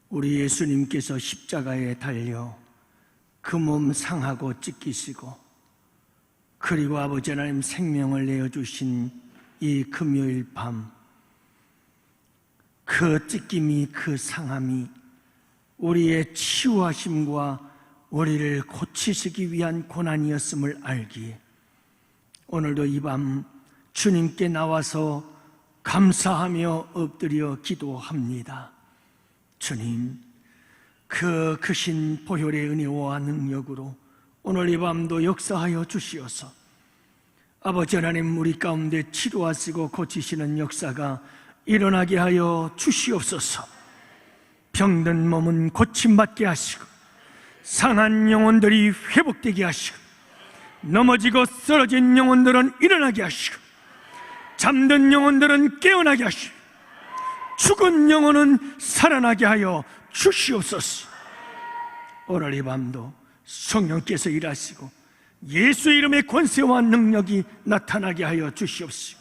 우리 예수님께서 십자가에 달려 그 몸 상하고 찢기시고, 그리고 아버지 하나님 생명을 내어주신 이 금요일 밤, 그 찢김이, 그 상함이 우리의 치유하심과 우리를 고치시기 위한 고난이었음을 알기에 오늘도 이 밤 주님께 나와서 감사하며 엎드려 기도합니다. 주님, 그 크신 보혈의 은혜와 능력으로 오늘 이 밤도 역사하여 주시어서 아버지 하나님, 우리 가운데 치료하시고 고치시는 역사가 일어나게 하여 주시옵소서. 병든 몸은 고침받게 하시고, 상한 영혼들이 회복되게 하시고, 넘어지고 쓰러진 영혼들은 일어나게 하시고, 잠든 영혼들은 깨어나게 하시고, 죽은 영혼은 살아나게 하여 주시옵소서. 오늘 이 밤도 성령께서 일하시고 예수 이름의 권세와 능력이 나타나게 하여 주시옵시고,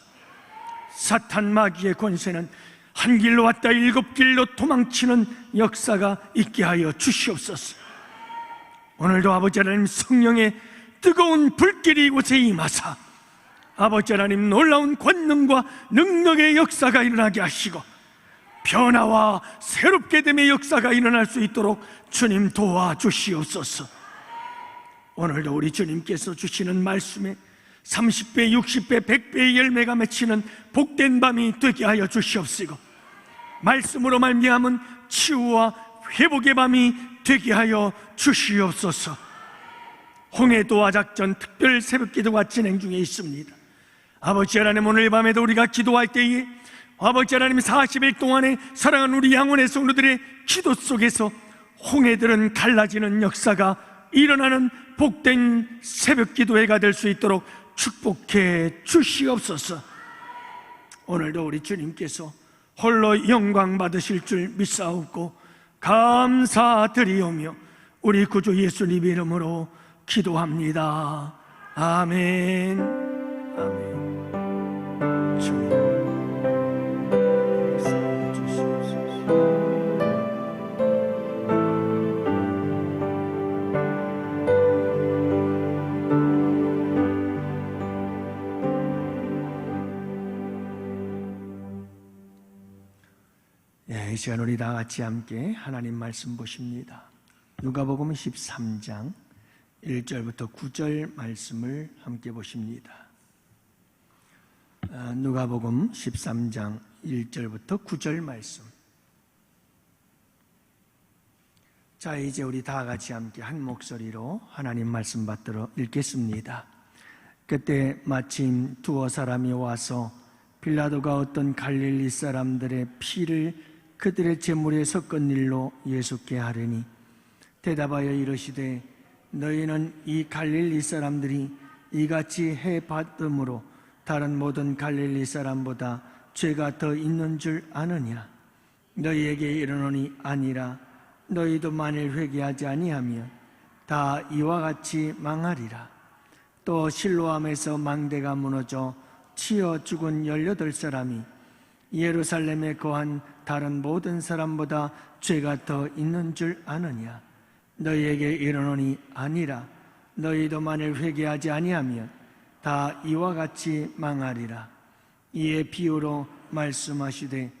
사탄 마귀의 권세는 한 길로 왔다 일곱 길로 도망치는 역사가 있게 하여 주시옵소서. 오늘도 아버지 하나님, 성령의 뜨거운 불길이 이곳에 임하사 아버지 하나님, 놀라운 권능과 능력의 역사가 일어나게 하시고 변화와 새롭게 됨의 역사가 일어날 수 있도록 주님 도와주시옵소서. 오늘도 우리 주님께서 주시는 말씀에 30배, 60배, 100배의 열매가 맺히는 복된 밤이 되게 하여 주시옵시고, 말씀으로 말미암은 치유와 회복의 밤이 되게 하여 주시옵소서. 홍해도와 작전 특별 새벽기도가 진행 중에 있습니다. 아버지 하나님, 오늘 밤에도 우리가 기도할 때에 아버지 하나님, 40일 동안에 사랑하는 우리 양원의 성도들의 기도 속에서 홍해들은 갈라지는 역사가 일어나는 복된 새벽기도회가 될 수 있도록 축복해 주시옵소서. 오늘도 우리 주님께서 홀로 영광 받으실 줄 믿사옵고 감사드리오며 우리 구주 예수님 이름으로 기도합니다. 아멘. 아멘. 주님 이 시간 우리 다 같이 함께 하나님 말씀 보십니다. 누가복음 13장 1절부터 9절 말씀을 함께 보십니다. 누가복음 13장 1절부터 9절 말씀. 자, 이제 우리 다 같이 함께 한 목소리로 하나님 말씀 받들어 읽겠습니다. 그때 마침 두어 사람이 와서 빌라도가 어떤 갈릴리 사람들의 피를 그들의 제물에 섞은 일로 예수께 하려니 대답하여 이르시되, 너희는 이 갈릴리 사람들이 이같이 해받음으로 다른 모든 갈릴리 사람보다 죄가 더 있는 줄 아느냐? 너희에게 이르노니 아니라. 너희도 만일 회개하지 아니하면 다 이와 같이 망하리라. 또 실로암에서 망대가 무너져 치여 죽은 18사람이 예루살렘에 거한 다른 모든 사람보다 죄가 더 있는 줄 아느냐? 너희에게 이르노니 아니라. 너희도 만일 회개하지 아니하면 다 이와 같이 망하리라. 이에 비유로 말씀하시되,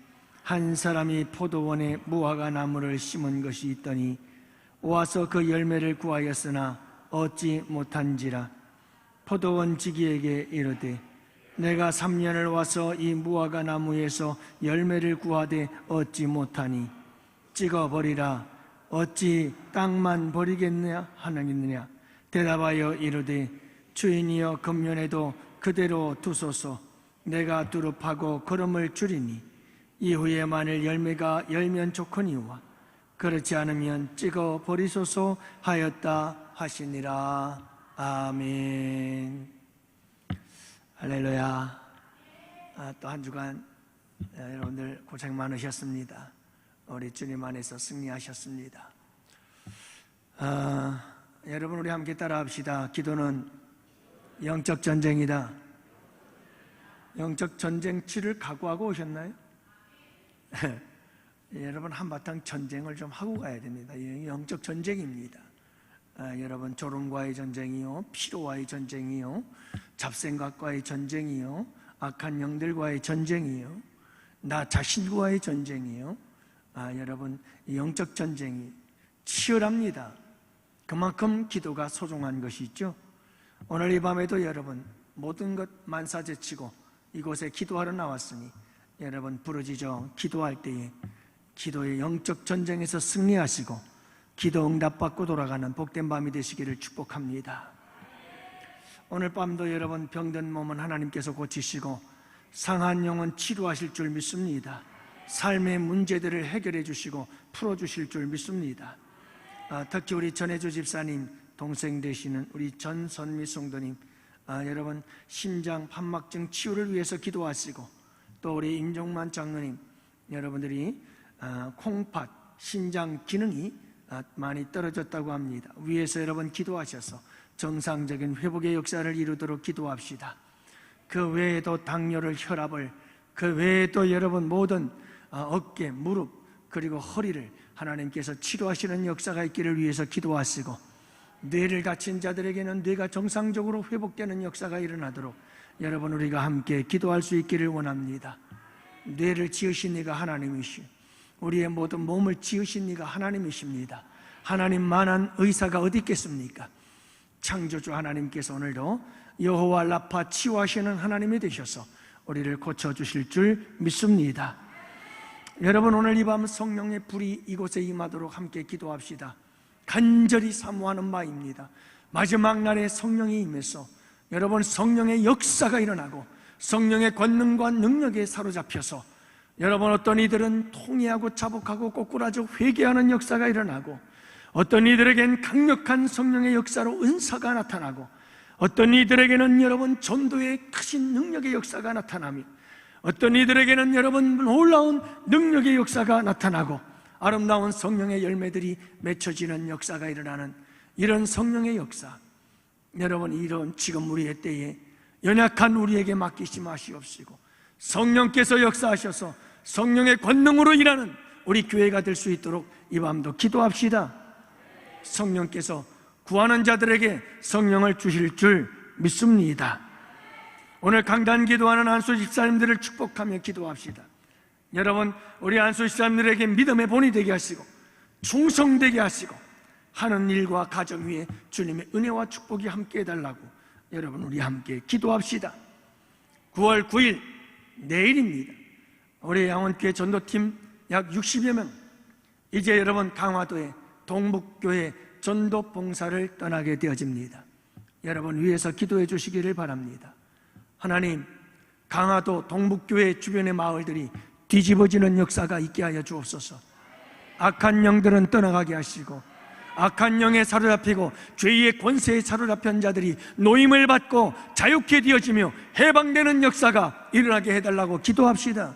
한 사람이 포도원에 무화과 나무를 심은 것이 있더니 와서 그 열매를 구하였으나 얻지 못한지라. 포도원 지기에게 이르되, 내가 3년을 와서 이 무화과 나무에서 열매를 구하되 얻지 못하니 찍어버리라. 어찌 땅만 버리겠느냐 하느냐? 대답하여 이르되, 주인이여, 금년에도 그대로 두소서. 내가 두릅하고 거름을 줄이니 이후에 만일 열매가 열면 좋거니와 그렇지 않으면 찍어버리소서 하였다 하시니라. 아멘. 할렐루야. 또 한 주간 여러분들 고생 많으셨습니다. 우리 주님 안에서 승리하셨습니다. 여러분, 우리 함께 따라합시다. 기도는 영적 전쟁이다. 영적 전쟁 치를 각오하고 오셨나요? 여러분 한바탕 전쟁을 좀 하고 가야 됩니다. 영적 전쟁입니다. 여러분 졸음과의 전쟁이요, 피로와의 전쟁이요, 잡생각과의 전쟁이요, 악한 영들과의 전쟁이요, 나 자신과의 전쟁이요. 여러분 영적 전쟁이 치열합니다. 그만큼 기도가 소중한 것이죠. 오늘 이 밤에도 여러분 모든 것 만사제치고 이곳에 기도하러 나왔으니 여러분 부르짖어 기도할 때에 기도의 영적 전쟁에서 승리하시고 기도 응답받고 돌아가는 복된 밤이 되시기를 축복합니다. 오늘 밤도 여러분 병든 몸은 하나님께서 고치시고 상한 영은 치료하실 줄 믿습니다. 삶의 문제들을 해결해 주시고 풀어주실 줄 믿습니다. 특히 우리 전혜주 집사님 동생 되시는 우리 전선미 성도님, 여러분 심장 판막증 치유를 위해서 기도하시고, 또 우리 임종만 장로님, 여러분들이 콩팥 신장 기능이 많이 떨어졌다고 합니다. 위에서 여러분 기도하셔서 정상적인 회복의 역사를 이루도록 기도합시다. 그 외에도 당뇨를, 혈압을, 그 외에도 여러분 모든 어깨, 무릎, 그리고 허리를 하나님께서 치료하시는 역사가 있기를 위해서 기도하시고, 뇌를 다친 자들에게는 뇌가 정상적으로 회복되는 역사가 일어나도록 여러분 우리가 함께 기도할 수 있기를 원합니다. 뇌를 지으신 이가 하나님이시오, 우리의 모든 몸을 지으신 이가 하나님이십니다. 하나님만한 의사가 어디 있겠습니까? 창조주 하나님께서 오늘도 여호와 라파 치유하시는 하나님이 되셔서 우리를 고쳐주실 줄 믿습니다. 여러분 오늘 이 밤 성령의 불이 이곳에 임하도록 함께 기도합시다. 간절히 사모하는 바입니다. 마지막 날에 성령이 임해서 여러분 성령의 역사가 일어나고 성령의 권능과 능력에 사로잡혀서 여러분 어떤 이들은 통회하고 자복하고 꼬꾸라져 회개하는 역사가 일어나고, 어떤 이들에겐 강력한 성령의 역사로 은사가 나타나고, 어떤 이들에게는 여러분 전도의 크신 능력의 역사가 나타나며, 어떤 이들에게는 여러분 놀라운 능력의 역사가 나타나고 아름다운 성령의 열매들이 맺혀지는 역사가 일어나는 이런 성령의 역사, 여러분 이런 지금 우리의 때에 연약한 우리에게 맡기지 마시옵시고 성령께서 역사하셔서 성령의 권능으로 일하는 우리 교회가 될 수 있도록 이 밤도 기도합시다. 성령께서 구하는 자들에게 성령을 주실 줄 믿습니다. 오늘 강단 기도하는 안수 집사님들을 축복하며 기도합시다. 여러분 우리 안수 집사님들에게 믿음의 본이 되게 하시고 충성되게 하시고 하는 일과 가정 위에 주님의 은혜와 축복이 함께 해달라고 여러분 우리 함께 기도합시다. 9월 9일 내일입니다. 우리 양원교회 전도팀 약 60여 명 이제 여러분 강화도의 동북교회 전도 봉사를 떠나게 되어집니다. 여러분 위에서 기도해 주시기를 바랍니다. 하나님, 강화도 동북교회 주변의 마을들이 뒤집어지는 역사가 있게 하여 주옵소서. 악한 영들은 떠나가게 하시고 악한 영에 사로잡히고 죄의 권세에 사로잡힌 자들이 노임을 받고 자유케 되어지며 해방되는 역사가 일어나게 해달라고 기도합시다.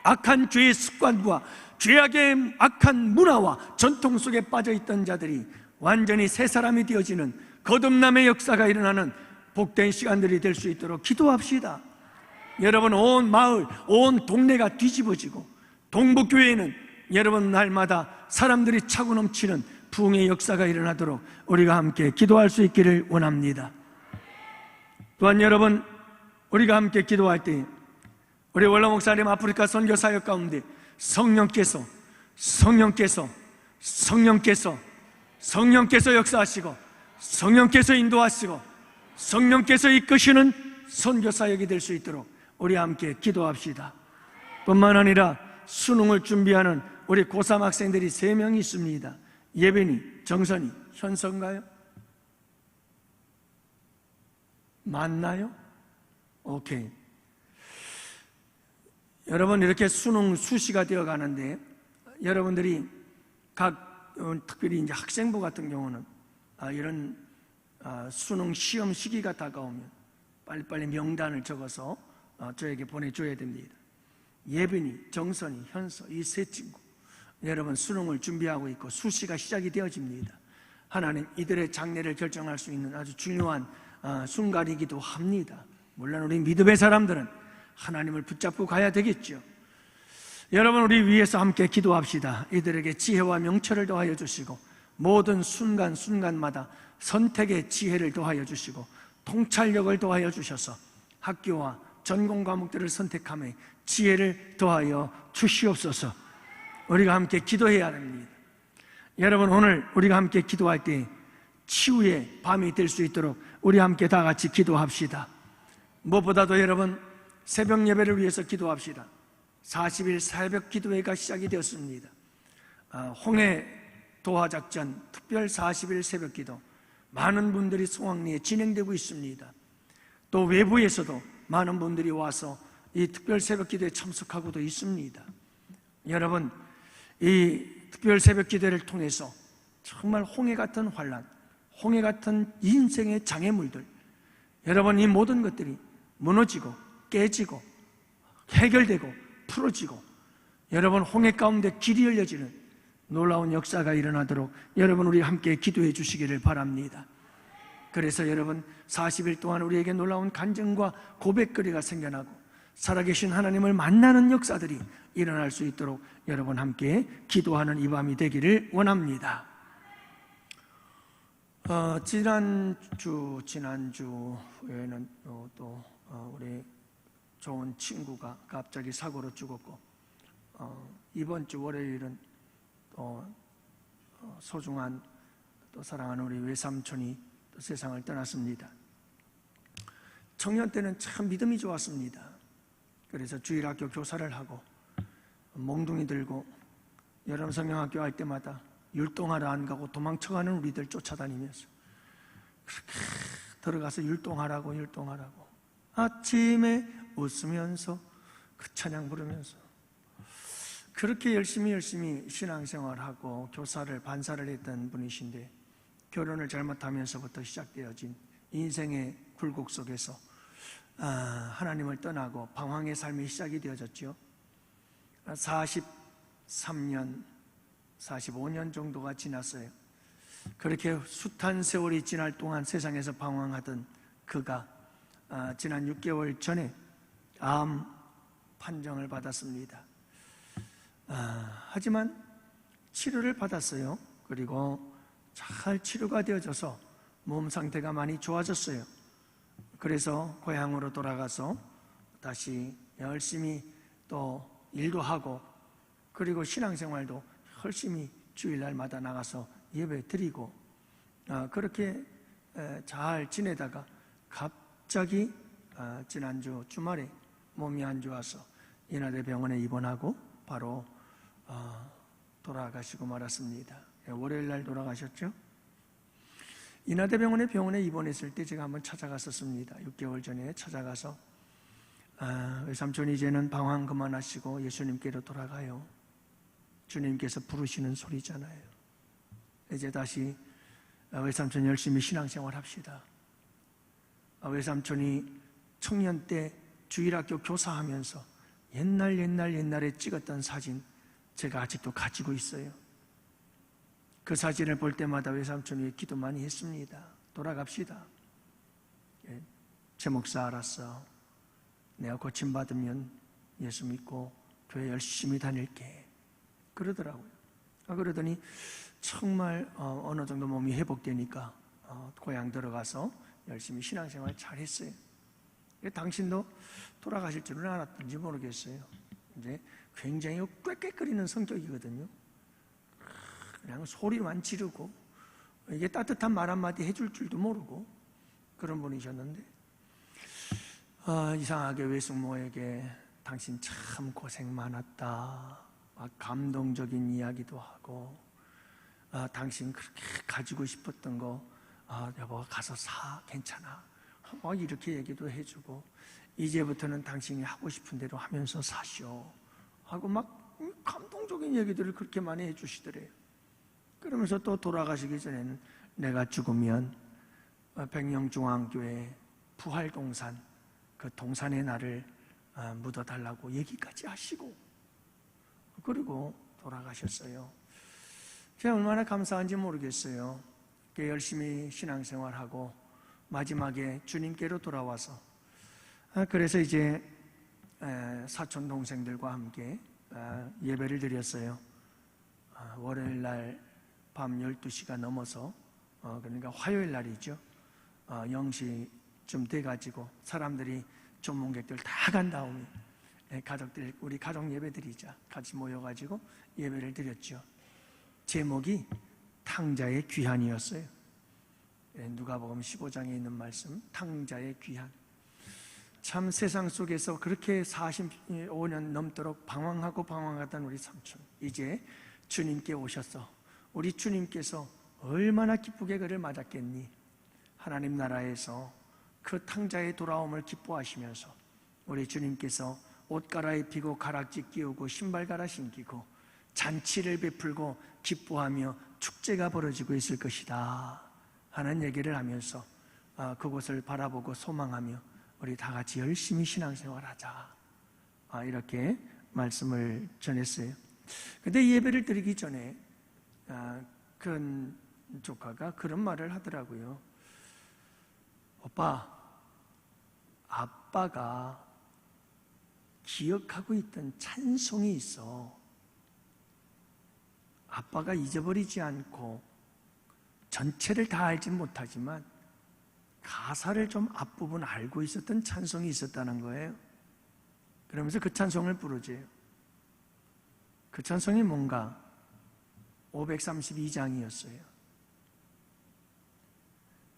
악한 죄의 습관과 죄악의 악한 문화와 전통 속에 빠져있던 자들이 완전히 새 사람이 되어지는 거듭남의 역사가 일어나는 복된 시간들이 될 수 있도록 기도합시다. 여러분 온 마을, 온 동네가 뒤집어지고 동북교회에는 여러분 날마다 사람들이 차고 넘치는 부흥의 역사가 일어나도록 우리가 함께 기도할 수 있기를 원합니다. 또한 여러분 우리가 함께 기도할 때 우리 원로 목사님 아프리카 선교 사역 가운데 성령께서 역사하시고 성령께서 인도하시고 성령께서 이끄시는 선교 사역이 될 수 있도록 우리 함께 기도합시다. 뿐만 아니라 수능을 준비하는 우리 고3 학생들이 3명이 있습니다. 예빈이, 정선이, 현서인가요? 맞나요? 오케이. 여러분 이렇게 수능 수시가 되어 가는데 여러분들이 특별히 이제 학생부 같은 경우는 이런 수능 시험 시기가 다가오면 빨리빨리 명단을 적어서 저에게 보내줘야 됩니다. 예빈이, 정선이, 현서 이 세 친구 여러분 수능을 준비하고 있고 수시가 시작이 되어집니다. 하나님 이들의 장래를 결정할 수 있는 아주 중요한 순간이기도 합니다. 물론 우리 믿음의 사람들은 하나님을 붙잡고 가야 되겠죠. 여러분, 우리 위에서 함께 기도합시다. 이들에게 지혜와 명철을 더하여 주시고 모든 순간순간마다 선택의 지혜를 더하여 주시고 통찰력을 더하여 주셔서 학교와 전공 과목들을 선택함에 지혜를 더하여 주시옵소서. 우리가 함께 기도해야 합니다. 여러분, 오늘 우리가 함께 기도할 때 치유의 밤이 될 수 있도록 우리 함께 다 같이 기도합시다. 무엇보다도 여러분, 새벽 예배를 위해서 기도합시다. 40일 새벽 기도회가 시작이 되었습니다. 홍해 도하작전 특별 40일 새벽 기도, 많은 분들이 송악리에 진행되고 있습니다. 또 외부에서도 많은 분들이 와서 이 특별 새벽 기도에 참석하고도 있습니다. 여러분, 이 특별 새벽 기도를 통해서 정말 홍해 같은 환난, 홍해 같은 인생의 장애물들, 여러분, 이 모든 것들이 무너지고 깨지고 해결되고 풀어지고 여러분, 홍해 가운데 길이 열려지는 놀라운 역사가 일어나도록 여러분, 우리 함께 기도해 주시기를 바랍니다. 그래서 여러분, 40일 동안 우리에게 놀라운 간증과 고백거리가 생겨나고 살아계신 하나님을 만나는 역사들이 일어날 수 있도록 여러분 함께 기도하는 이 밤이 되기를 원합니다. 지난주에는 또 우리 좋은 친구가 갑자기 사고로 죽었고, 이번 주 월요일은 또 소중한 또 사랑하는 우리 외삼촌이 또 세상을 떠났습니다. 청년 때는 참 믿음이 좋았습니다. 그래서 주일학교 교사를 하고 몽둥이 들고 여름 성경학교 할 때마다 율동하러 안 가고 도망쳐가는 우리들 쫓아다니면서 그렇게 들어가서 율동하라고 아침에 웃으면서 그 찬양 부르면서 그렇게 열심히 신앙생활하고 교사를 반사를 했던 분이신데, 결혼을 잘못하면서부터 시작되어진 인생의 굴곡 속에서 하나님을 떠나고 방황의 삶이 시작이 되어졌죠. 43년, 45년 정도가 지났어요. 그렇게 숱한 세월이 지날 동안 세상에서 방황하던 그가 지난 6개월 전에 암 판정을 받았습니다. 하지만 치료를 받았어요. 그리고 잘 치료가 되어져서 몸 상태가 많이 좋아졌어요. 그래서 고향으로 돌아가서 다시 열심히 또 일도 하고, 그리고 신앙생활도 열심히 주일날마다 나가서 예배 드리고, 그렇게 잘 지내다가 갑자기 지난주 주말에 몸이 안 좋아서 인하대 병원에 입원하고 바로 돌아가시고 말았습니다. 월요일날 돌아가셨죠? 인하대 병원에 입원했을 때 제가 한번 찾아갔었습니다. 6개월 전에 찾아가서 외삼촌이 이제는 방황 그만하시고 예수님께로 돌아가요. 주님께서 부르시는 소리잖아요. 이제 다시 외삼촌 열심히 신앙생활 합시다. 외삼촌이 청년 때 주일학교 교사하면서 옛날에 찍었던 사진 제가 아직도 가지고 있어요. 그 사진을 볼 때마다 외삼촌이 기도 많이 했습니다. 돌아갑시다. 제 목사 알았어. 내가 고침받으면 예수 믿고 교회 열심히 다닐게. 그러더라고요. 그러더니 정말 어느 정도 몸이 회복되니까 고향 들어가서 열심히 신앙생활 잘 했어요. 당신도 돌아가실 줄은 알았던지 모르겠어요. 이제 굉장히 꽥꽥거리는 성격이거든요. 그냥 소리만 지르고 이게 따뜻한 말 한마디 해줄 줄도 모르고 그런 분이셨는데, 이상하게 외숙모에게 당신 참 고생 많았다, 막 감동적인 이야기도 하고, 당신 그렇게 가지고 싶었던 거 여보 가서 사, 괜찮아, 막 이렇게 얘기도 해주고, 이제부터는 당신이 하고 싶은 대로 하면서 사시오 하고 막 감동적인 얘기들을 그렇게 많이 해주시더래요. 그러면서 또 돌아가시기 전에는 내가 죽으면 백령중앙교회 부활동산, 그 동산에 나를 묻어달라고 얘기까지 하시고, 그리고 돌아가셨어요. 제가 얼마나 감사한지 모르겠어요. 열심히 신앙생활하고 마지막에 주님께로 돌아와서, 그래서 이제 사촌 동생들과 함께 예배를 드렸어요. 월요일 날 밤 12시가 넘어서 그러니까 화요일 날이죠. 0시쯤 돼가지고 사람들이 전문객들 다 간 다음에 가족들, 우리 가족 예배 드리자 같이 모여가지고 예배를 드렸죠. 제목이 탕자의 귀한이었어요. 누가복음 15장에 있는 말씀, 탕자의 귀한. 참 세상 속에서 그렇게 45년 넘도록 방황하던 우리 삼촌, 이제 주님께 오셨어. 우리 주님께서 얼마나 기쁘게 그를 맞았겠니? 하나님 나라에서 그 탕자의 돌아옴을 기뻐하시면서 우리 주님께서 옷 갈아입히고 가락지 끼우고 신발 갈아 신기고 잔치를 베풀고 기뻐하며 축제가 벌어지고 있을 것이다 하는 얘기를 하면서 그곳을 바라보고 소망하며 우리 다 같이 열심히 신앙생활하자, 이렇게 말씀을 전했어요. 근데 예배를 드리기 전에 큰 조카가 그런 말을 하더라고요. 오빠, 아빠가 기억하고 있던 찬송이 있어. 아빠가 잊어버리지 않고 전체를 다 알진 못하지만 가사를 좀 앞부분 알고 있었던 찬송이 있었다는 거예요. 그러면서 그 찬송을 부르지요. 그 찬송이 뭔가? 532장이었어요.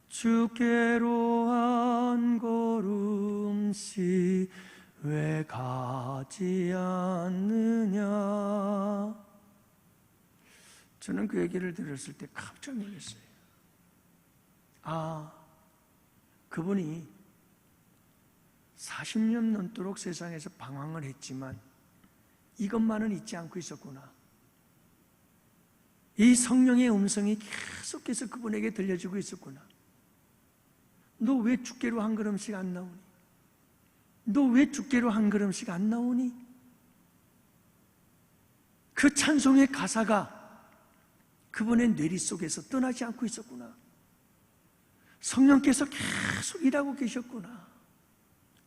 주께로 한 걸음씩 왜 가지 않느냐. 저는 그 얘기를 들었을 때 깜짝 놀랐어요. 그분이 40년 넘도록 세상에서 방황을 했지만 이것만은 잊지 않고 있었구나. 이 성령의 음성이 계속해서 그분에게 들려주고 있었구나. 너 왜 주께로 한 걸음씩 안 나오니? 너 왜 주께로 한 걸음씩 안 나오니? 그 찬송의 가사가 그분의 뇌리 속에서 떠나지 않고 있었구나. 성령께서 계속 일하고 계셨구나.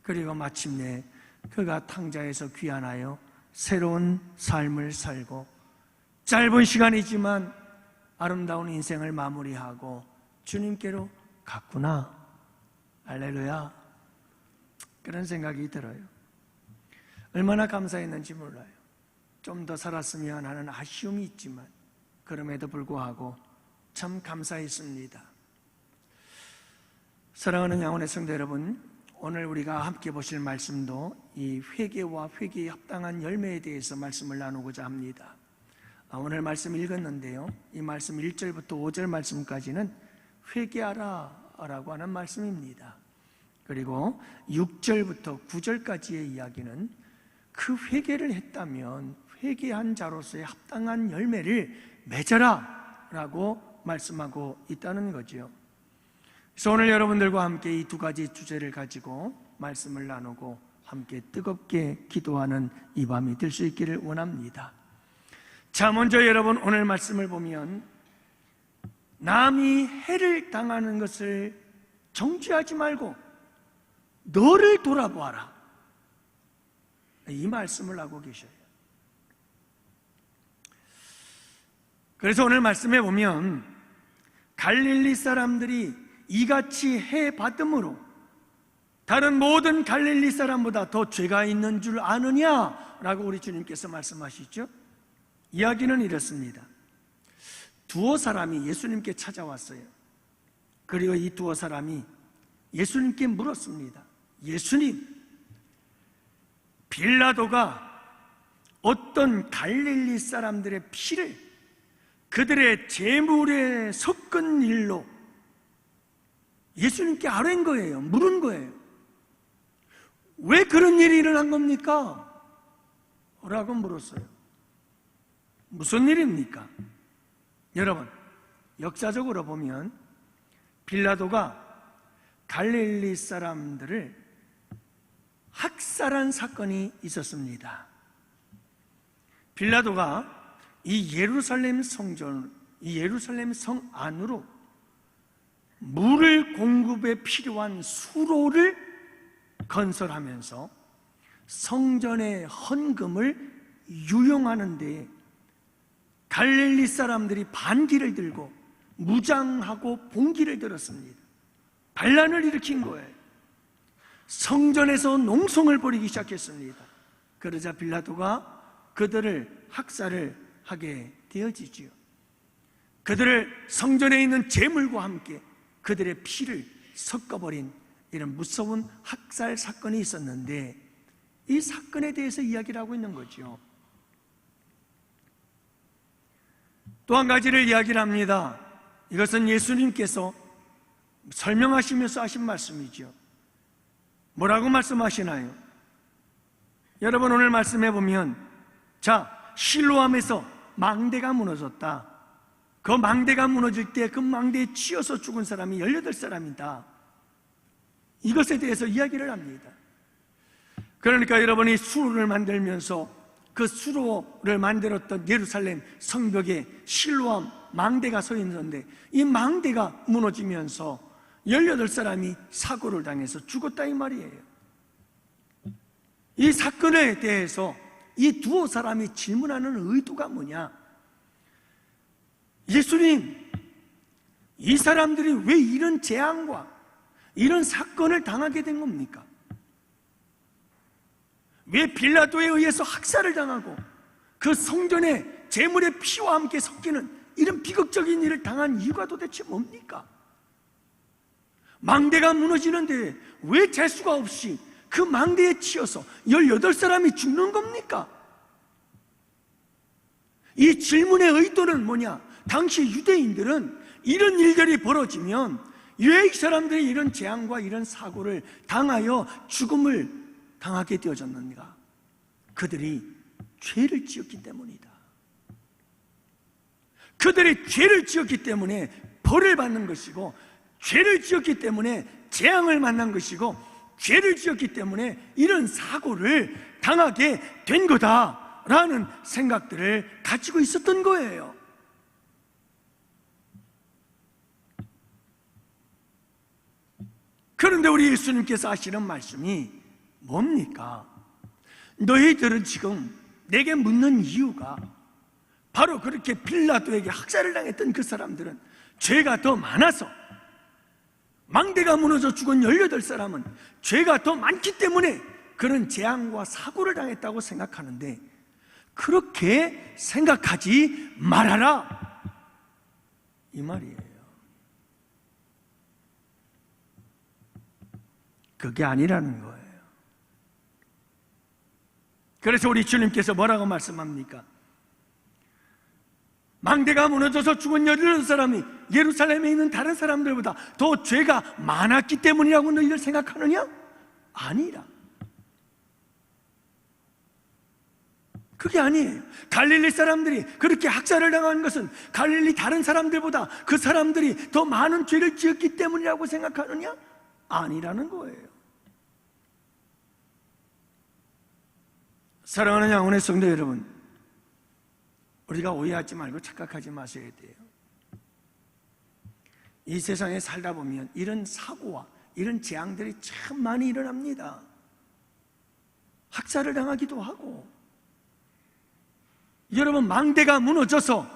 그리고 마침내 그가 탕자에서 귀환하여 새로운 삶을 살고 짧은 시간이지만 아름다운 인생을 마무리하고 주님께로 갔구나. 할렐루야. 그런 생각이 들어요. 얼마나 감사했는지 몰라요. 좀 더 살았으면 하는 아쉬움이 있지만 그럼에도 불구하고 참 감사했습니다. 사랑하는 양원의 성도 여러분, 오늘 우리가 함께 보실 말씀도 이 회개와 회개에 합당한 열매에 대해서 말씀을 나누고자 합니다. 오늘 말씀 읽었는데요, 이 말씀 1절부터 5절 말씀까지는 회개하라 라고 하는 말씀입니다. 그리고 6절부터 9절까지의 이야기는 그 회개를 했다면 회개한 자로서의 합당한 열매를 맺어라 라고 말씀하고 있다는 거죠. 그래서 오늘 여러분들과 함께 이 두 가지 주제를 가지고 말씀을 나누고 함께 뜨겁게 기도하는 이 밤이 될 수 있기를 원합니다. 자, 먼저 여러분, 오늘 말씀을 보면 남이 해를 당하는 것을 정죄하지 말고 너를 돌아보아라, 이 말씀을 하고 계셔요. 그래서 오늘 말씀에 보면 갈릴리 사람들이 이같이 해 받음으로 다른 모든 갈릴리 사람보다 더 죄가 있는 줄 아느냐라고 우리 주님께서 말씀하시죠. 이야기는 이렇습니다. 두어 사람이 예수님께 찾아왔어요. 그리고 이 두어 사람이 예수님께 물었습니다. 예수님, 빌라도가 어떤 갈릴리 사람들의 피를 그들의 제물에 섞은 일로 예수님께 아뢰는 거예요. 물은 거예요. 왜 그런 일이 일어난 겁니까? 라고 물었어요. 무슨 일입니까? 여러분, 역사적으로 보면 빌라도가 갈릴리 사람들을 학살한 사건이 있었습니다. 빌라도가 이 예루살렘 성전, 이 예루살렘 성 안으로 물을 공급에 필요한 수로를 건설하면서 성전의 헌금을 유용하는데 갈릴리 사람들이 반기를 들고 무장하고 봉기를 들었습니다. 반란을 일으킨 거예요. 성전에서 농성을 벌이기 시작했습니다. 그러자 빌라도가 그들을 학살을 하게 되어지지요. 그들을 성전에 있는 제물과 함께 그들의 피를 섞어버린 이런 무서운 학살 사건이 있었는데, 이 사건에 대해서 이야기를 하고 있는 거죠. 또 한 가지를 이야기를 합니다. 이것은 예수님께서 설명하시면서 하신 말씀이죠. 뭐라고 말씀하시나요? 여러분, 오늘 말씀해 보면, 자, 실로암에서 망대가 무너졌다. 그 망대가 무너질 때 그 망대에 치여서 죽은 사람이 18사람이다. 이것에 대해서 이야기를 합니다. 그러니까 여러분이 수로를 만들면서 그 수로를 만들었던 예루살렘 성벽에 실로암 망대가 서 있는데, 이 망대가 무너지면서 18사람이 사고를 당해서 죽었다 이 말이에요. 이 사건에 대해서 이 두어 사람이 질문하는 의도가 뭐냐? 예수님, 이 사람들이 왜 이런 재앙과 이런 사건을 당하게 된 겁니까? 왜 빌라도에 의해서 학살을 당하고 그 성전의 제물의 피와 함께 섞이는 이런 비극적인 일을 당한 이유가 도대체 뭡니까? 망대가 무너지는데 왜 재수가 없이 그 망대에 치여서 18사람이 죽는 겁니까? 이 질문의 의도는 뭐냐? 당시 유대인들은 이런 일들이 벌어지면 왜 이 사람들이 이런 재앙과 이런 사고를 당하여 죽음을 당하게 되어졌는가? 그들이 죄를 지었기 때문이다. 그들이 죄를 지었기 때문에 벌을 받는 것이고, 죄를 지었기 때문에 재앙을 만난 것이고, 죄를 지었기 때문에 이런 사고를 당하게 된 거다라는 생각들을 가지고 있었던 거예요. 그런데 우리 예수님께서 하시는 말씀이 뭡니까? 너희들은 지금 내게 묻는 이유가 바로 그렇게 빌라도에게 학살을 당했던 그 사람들은 죄가 더 많아서, 망대가 무너져 죽은 18사람은 죄가 더 많기 때문에 그런 재앙과 사고를 당했다고 생각하는데, 그렇게 생각하지 말아라 이 말이에요. 그게 아니라는 거예요. 그래서 우리 주님께서 뭐라고 말씀합니까? 망대가 무너져서 죽은 18사람이 예루살렘에 있는 다른 사람들보다 더 죄가 많았기 때문이라고 너희들 생각하느냐? 아니라. 그게 아니에요. 갈릴리 사람들이 그렇게 학살을 당한 것은 갈릴리 다른 사람들보다 그 사람들이 더 많은 죄를 지었기 때문이라고 생각하느냐? 아니라는 거예요. 사랑하는 양혼의 성도 여러분, 우리가 오해하지 말고 착각하지 마셔야 돼요. 이 세상에 살다 보면 이런 사고와 이런 재앙들이 참 많이 일어납니다. 학살을 당하기도 하고, 여러분 망대가 무너져서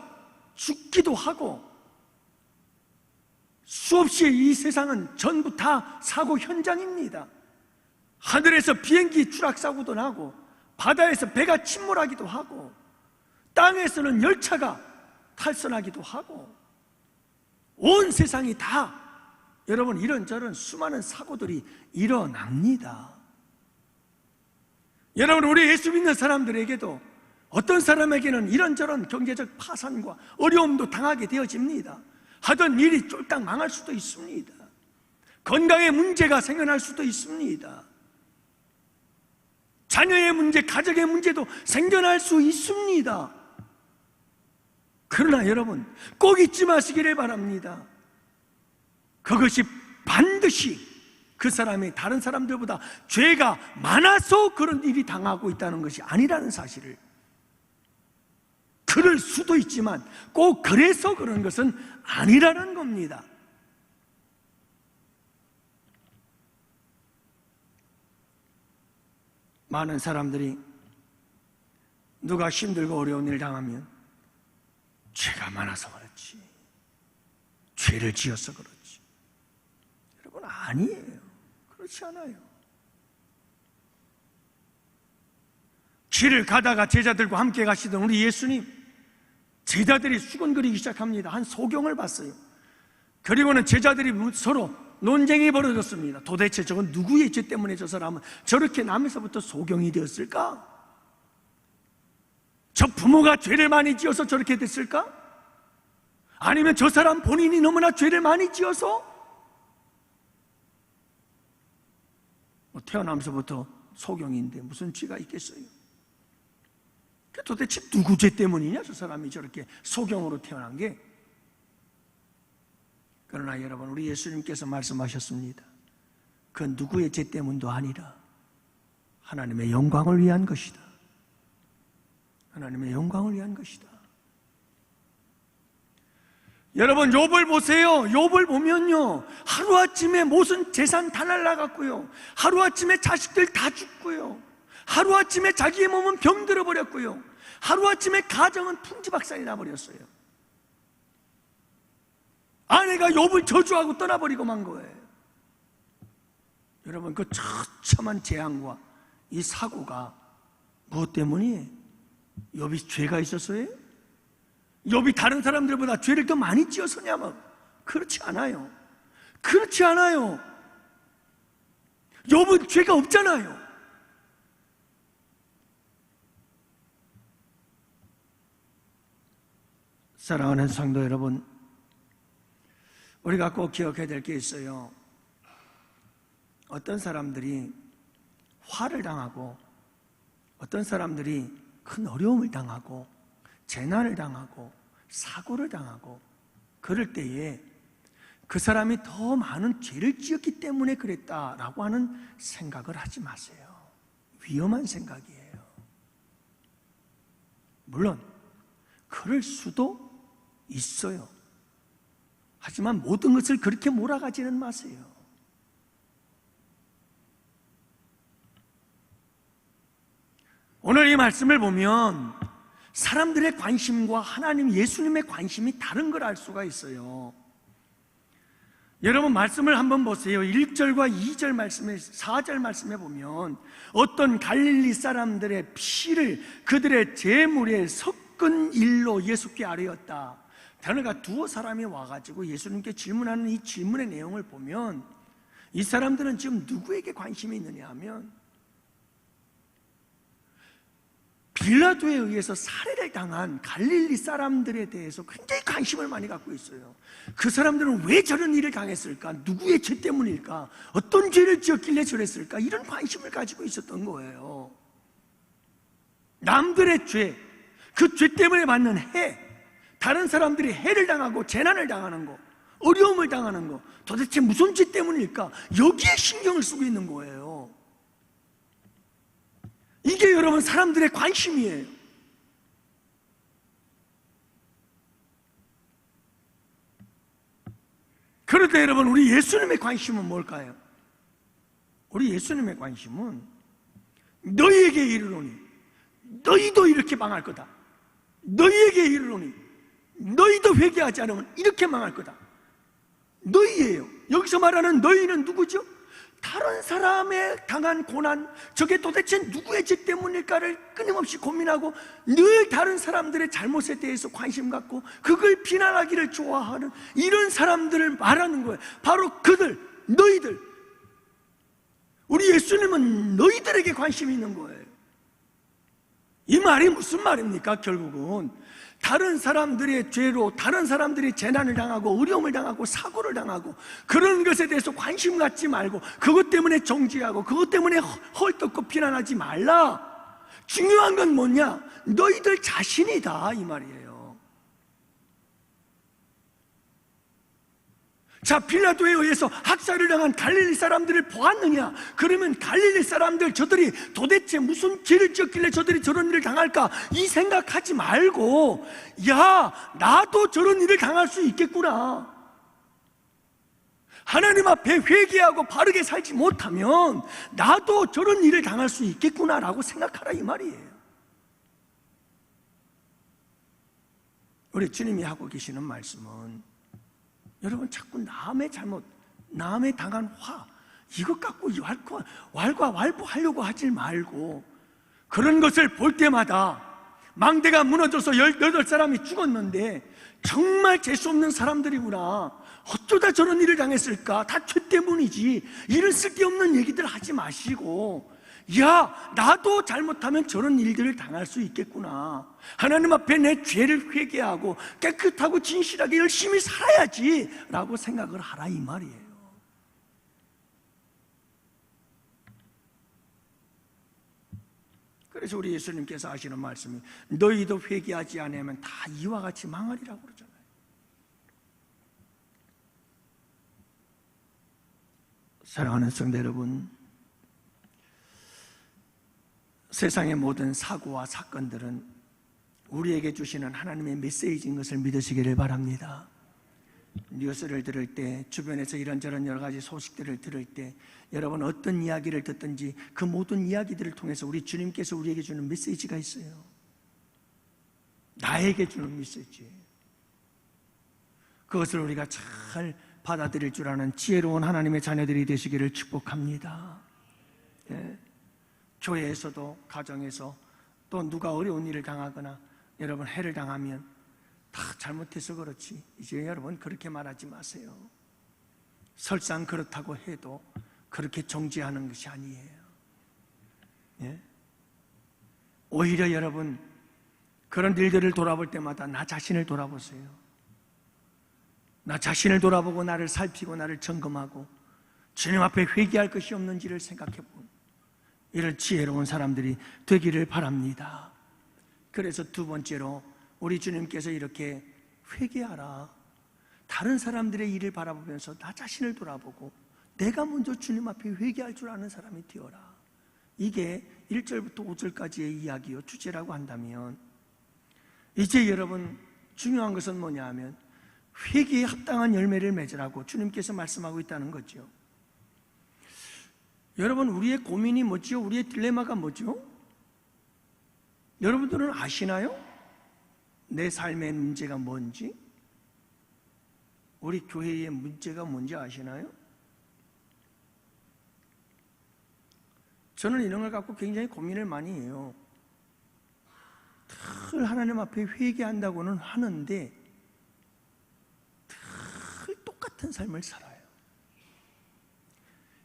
죽기도 하고, 수없이 이 세상은 전부 다 사고 현장입니다. 하늘에서 비행기 추락사고도 나고, 바다에서 배가 침몰하기도 하고, 땅에서는 열차가 탈선하기도 하고, 온 세상이 다 여러분 이런저런 수많은 사고들이 일어납니다. 여러분, 우리 예수 믿는 사람들에게도 어떤 사람에게는 이런저런 경제적 파산과 어려움도 당하게 되어집니다. 하던 일이 쫄딱 망할 수도 있습니다. 건강에 문제가 생겨날 수도 있습니다. 자녀의 문제, 가족의 문제도 생겨날 수 있습니다. 그러나 여러분, 꼭 잊지 마시기를 바랍니다. 그것이 반드시 그 사람이 다른 사람들보다 죄가 많아서 그런 일이 당하고 있다는 것이 아니라는 사실을. 그럴 수도 있지만 꼭 그래서 그런 것은 아니라는 겁니다. 많은 사람들이 누가 힘들고 어려운 일 당하면 죄가 많아서 그렇지, 죄를 지어서 그렇지. 여러분, 아니에요. 그렇지 않아요. 길을 가다가 제자들과 함께 가시던 우리 예수님, 제자들이 수근거리기 시작합니다. 한 소경을 봤어요. 그리고는 제자들이 서로 논쟁이 벌어졌습니다. 도대체 저건 누구의 죄 때문에 저 사람은 저렇게 남에서부터 소경이 되었을까? 저 부모가 죄를 많이 지어서 저렇게 됐을까? 아니면 저 사람 본인이 너무나 죄를 많이 지어서? 태어나면서부터 소경인데 무슨 죄가 있겠어요? 도대체 누구 죄 때문이냐, 저 사람이 저렇게 소경으로 태어난 게? 그러나 여러분, 우리 예수님께서 말씀하셨습니다. 그 누구의 죄 때문도 아니라 하나님의 영광을 위한 것이다. 하나님의 영광을 위한 것이다. 여러분, 욥을 보세요. 욥을 보면요, 하루아침에 모든 재산 다 날라갔고요, 하루아침에 자식들 다 죽고요, 하루아침에 자기의 몸은 병들어 버렸고요, 하루아침에 가정은 풍지박산이 나버렸어요. 아내가 욥을 저주하고 떠나버리고 만 거예요. 여러분, 그 처참한 재앙과 이 사고가 무엇 때문이에요? 욥이 죄가 있었어요? 욥이 다른 사람들보다 죄를 더 많이 지어서냐면 그렇지 않아요. 그렇지 않아요. 욥은 죄가 없잖아요. 사랑하는 성도 여러분, 우리가 꼭 기억해야 될 게 있어요. 어떤 사람들이 화를 당하고, 어떤 사람들이 큰 어려움을 당하고, 재난을 당하고, 사고를 당하고, 그럴 때에 그 사람이 더 많은 죄를 지었기 때문에 그랬다라고 하는 생각을 하지 마세요. 위험한 생각이에요. 물론 그럴 수도 있어요. 하지만 모든 것을 그렇게 몰아가지는 마세요. 오늘 이 말씀을 보면 사람들의 관심과 하나님 예수님의 관심이 다른 걸 알 수가 있어요. 여러분, 말씀을 한번 보세요. 1절과 2절 말씀에, 4절 말씀에 보면 어떤 갈릴리 사람들의 피를 그들의 제물에 섞은 일로 예수께 아뢰었다. 그러니까 두어 사람이 와가지고 예수님께 질문하는 이 질문의 내용을 보면 이 사람들은 지금 누구에게 관심이 있느냐 하면 빌라도에 의해서 살해를 당한 갈릴리 사람들에 대해서 굉장히 관심을 많이 갖고 있어요. 그 사람들은 왜 저런 일을 당했을까? 누구의 죄 때문일까? 어떤 죄를 지었길래 저랬을까? 이런 관심을 가지고 있었던 거예요. 남들의 죄, 그 죄 때문에 받는 해, 다른 사람들이 해를 당하고 재난을 당하는 거, 어려움을 당하는 거, 도대체 무슨 죄 때문일까? 여기에 신경을 쓰고 있는 거예요. 이게 여러분 사람들의 관심이에요. 그럴 때 여러분, 우리 예수님의 관심은 뭘까요? 우리 예수님의 관심은 너희에게 이르노니 너희도 이렇게 망할 거다. 너희에게 이르노니 너희도 회개하지 않으면 이렇게 망할 거다. 너희예요. 여기서 말하는 너희는 누구죠? 다른 사람의 당한 고난, 저게 도대체 누구의 죄 때문일까를 끊임없이 고민하고 늘 다른 사람들의 잘못에 대해서 관심 갖고 그걸 비난하기를 좋아하는 이런 사람들을 말하는 거예요. 바로 그들, 너희들. 우리 예수님은 너희들에게 관심이 있는 거예요. 이 말이 무슨 말입니까? 결국은 다른 사람들의 죄로 다른 사람들이 재난을 당하고 어려움을 당하고 사고를 당하고 그런 것에 대해서 관심 갖지 말고 그것 때문에 정죄하고 그것 때문에 헐떡고 비난하지 말라. 중요한 건 뭐냐? 너희들 자신이다, 이 말이에요. 자, 빌라도에 의해서 학살을 당한 갈릴리 사람들을 보았느냐? 그러면 갈릴리 사람들, 저들이 도대체 무슨 죄를 지었길래 저들이 저런 일을 당할까? 이 생각하지 말고, 야, 나도 저런 일을 당할 수 있겠구나. 하나님 앞에 회개하고 바르게 살지 못하면 나도 저런 일을 당할 수 있겠구나라고 생각하라, 이 말이에요. 우리 주님이 하고 계시는 말씀은, 여러분 자꾸 남의 잘못, 남의 당한 화, 이것 갖고 왈가왈부하려고 하지 말고, 그런 것을 볼 때마다 망대가 무너져서 18사람이 죽었는데 정말 재수없는 사람들이구나, 어쩌다 저런 일을 당했을까, 다 죄 때문이지, 이런 쓸데없는 얘기들 하지 마시고, 야, 나도 잘못하면 저런 일들을 당할 수 있겠구나, 하나님 앞에 내 죄를 회개하고 깨끗하고 진실하게 열심히 살아야지 라고 생각을 하라, 이 말이에요. 그래서 우리 예수님께서 하시는 말씀이, 너희도 회개하지 않으면 다 이와 같이 망하리라고 그러잖아요. 사랑하는 성도 여러분, 세상의 모든 사고와 사건들은 우리에게 주시는 하나님의 메시지인 것을 믿으시기를 바랍니다. 뉴스를 들을 때, 주변에서 이런저런 여러 가지 소식들을 들을 때, 여러분 어떤 이야기를 듣든지 그 모든 이야기들을 통해서 우리 주님께서 우리에게 주는 메시지가 있어요. 나에게 주는 메시지. 그것을 우리가 잘 받아들일 줄 아는 지혜로운 하나님의 자녀들이 되시기를 축복합니다. 예. 교회에서도, 가정에서, 또 누가 어려운 일을 당하거나 여러분 해를 당하면 다 잘못해서 그렇지, 이제 여러분 그렇게 말하지 마세요. 설상 그렇다고 해도 그렇게 정죄하는 것이 아니에요. 예? 오히려 여러분 그런 일들을 돌아볼 때마다 나 자신을 돌아보세요. 나 자신을 돌아보고 나를 살피고 나를 점검하고 주님 앞에 회개할 것이 없는지를 생각해보는 이런 지혜로운 사람들이 되기를 바랍니다. 그래서 두 번째로 우리 주님께서 이렇게 회개하라, 다른 사람들의 일을 바라보면서 나 자신을 돌아보고 내가 먼저 주님 앞에 회개할 줄 아는 사람이 되어라. 이게 1절부터 5절까지의 이야기요, 주제라고 한다면, 이제 여러분 중요한 것은 뭐냐 하면 회개에 합당한 열매를 맺으라고 주님께서 말씀하고 있다는 거죠. 여러분, 우리의 고민이 뭐지요? 우리의 딜레마가 뭐죠? 여러분들은 아시나요? 내 삶의 문제가 뭔지? 우리 교회의 문제가 뭔지 아시나요? 저는 이런 걸 갖고 굉장히 고민을 많이 해요. 늘 하나님 앞에 회개한다고는 하는데 늘 똑같은 삶을 살아요.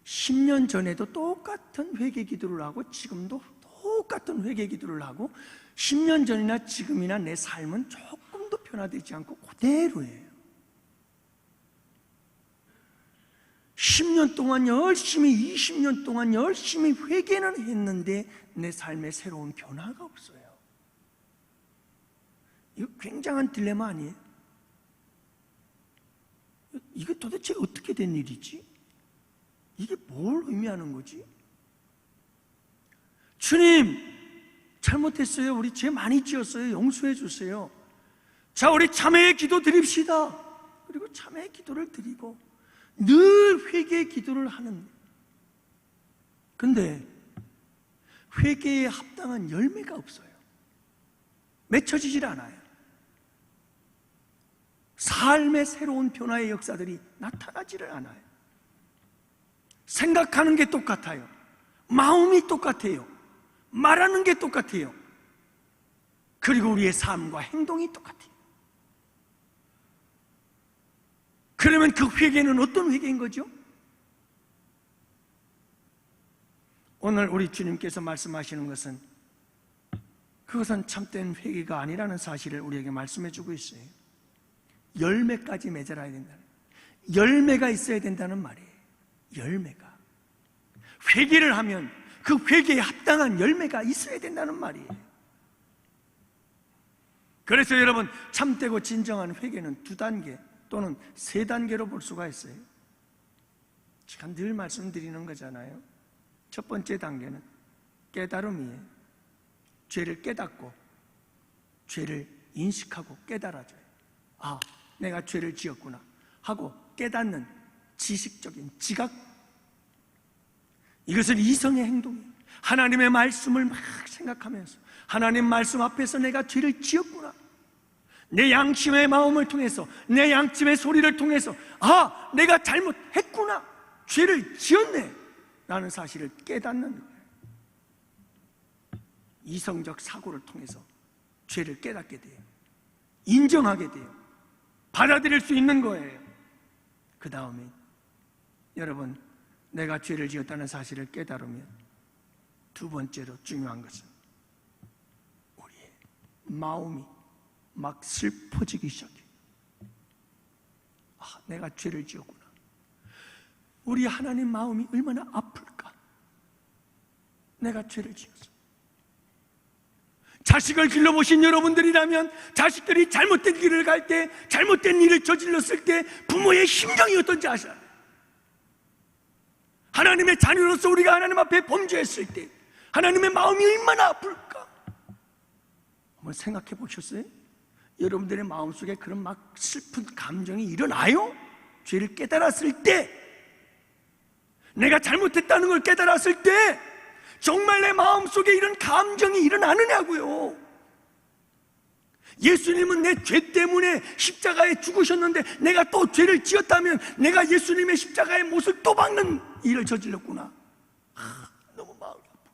10년 전에도 똑같은 회개 기도를 하고 지금도 똑같은 회개 기도를 하고 10년 전이나 지금이나 내 삶은 조금도 변화되지 않고 그대로예요. 10년 동안 열심히, 20년 동안 열심히 회개는 했는데 내 삶에 새로운 변화가 없어요. 이거 굉장한 딜레마 아니에요? 이게 도대체 어떻게 된 일이지? 이게 뭘 의미하는 거지? 주님, 잘못했어요. 우리 죄 많이 지었어요. 용서해 주세요. 자, 우리 참회의 기도 드립시다. 그리고 참회의 기도를 드리고 늘 회개의 기도를 하는, 근데 회개에 합당한 열매가 없어요. 맺혀지질 않아요. 삶의 새로운 변화의 역사들이 나타나지를 않아요. 생각하는 게 똑같아요. 마음이 똑같아요. 말하는 게 똑같아요. 그리고 우리의 삶과 행동이 똑같아요. 그러면 그 회개는 어떤 회개인 거죠? 오늘 우리 주님께서 말씀하시는 것은 그것은 참된 회개가 아니라는 사실을 우리에게 말씀해 주고 있어요. 열매까지 맺어야 된다는, 열매가 있어야 된다는 말이에요. 열매가, 회개를 하면 그 회개에 합당한 열매가 있어야 된다는 말이에요. 그래서 여러분, 참되고 진정한 회개는 2단계 또는 3단계로 볼 수가 있어요. 제가 늘 말씀드리는 거잖아요. 첫 번째 단계는 깨달음이에요. 죄를 깨닫고 죄를 인식하고 깨달아져요. 아, 내가 죄를 지었구나 하고 깨닫는 지식적인 지각, 이것은 이성의 행동이에요. 하나님의 말씀을 막 생각하면서 하나님 말씀 앞에서 내가 죄를 지었구나, 내 양심의 마음을 통해서, 내 양심의 소리를 통해서, 아, 내가 잘못했구나, 죄를 지었네 라는 사실을 깨닫는 거예요. 이성적 사고를 통해서 죄를 깨닫게 돼요. 인정하게 돼요. 받아들일 수 있는 거예요. 그 다음에 여러분, 내가 죄를 지었다는 사실을 깨달으면 두 번째로 중요한 것은 우리의 마음이 막 슬퍼지기 시작해요. 아, 내가 죄를 지었구나. 우리 하나님 마음이 얼마나 아플까. 내가 죄를 지었어. 자식을 길러보신 여러분들이라면 자식들이 잘못된 길을 갈 때, 잘못된 일을 저질렀을 때 부모의 심정이 어떤지 아셔야 돼요. 하나님의 자녀로서 우리가 하나님 앞에 범죄했을 때 하나님의 마음이 얼마나 아플까. 한번 생각해 보셨어요? 여러분들의 마음속에 그런 막 슬픈 감정이 일어나요? 죄를 깨달았을 때, 내가 잘못했다는 걸 깨달았을 때 정말 내 마음속에 이런 감정이 일어나느냐고요. 예수님은 내 죄 때문에 십자가에 죽으셨는데 내가 또 죄를 지었다면 내가 예수님의 십자가의 못을 또 박는 일을 저질렀구나. 너무 마음이 아파.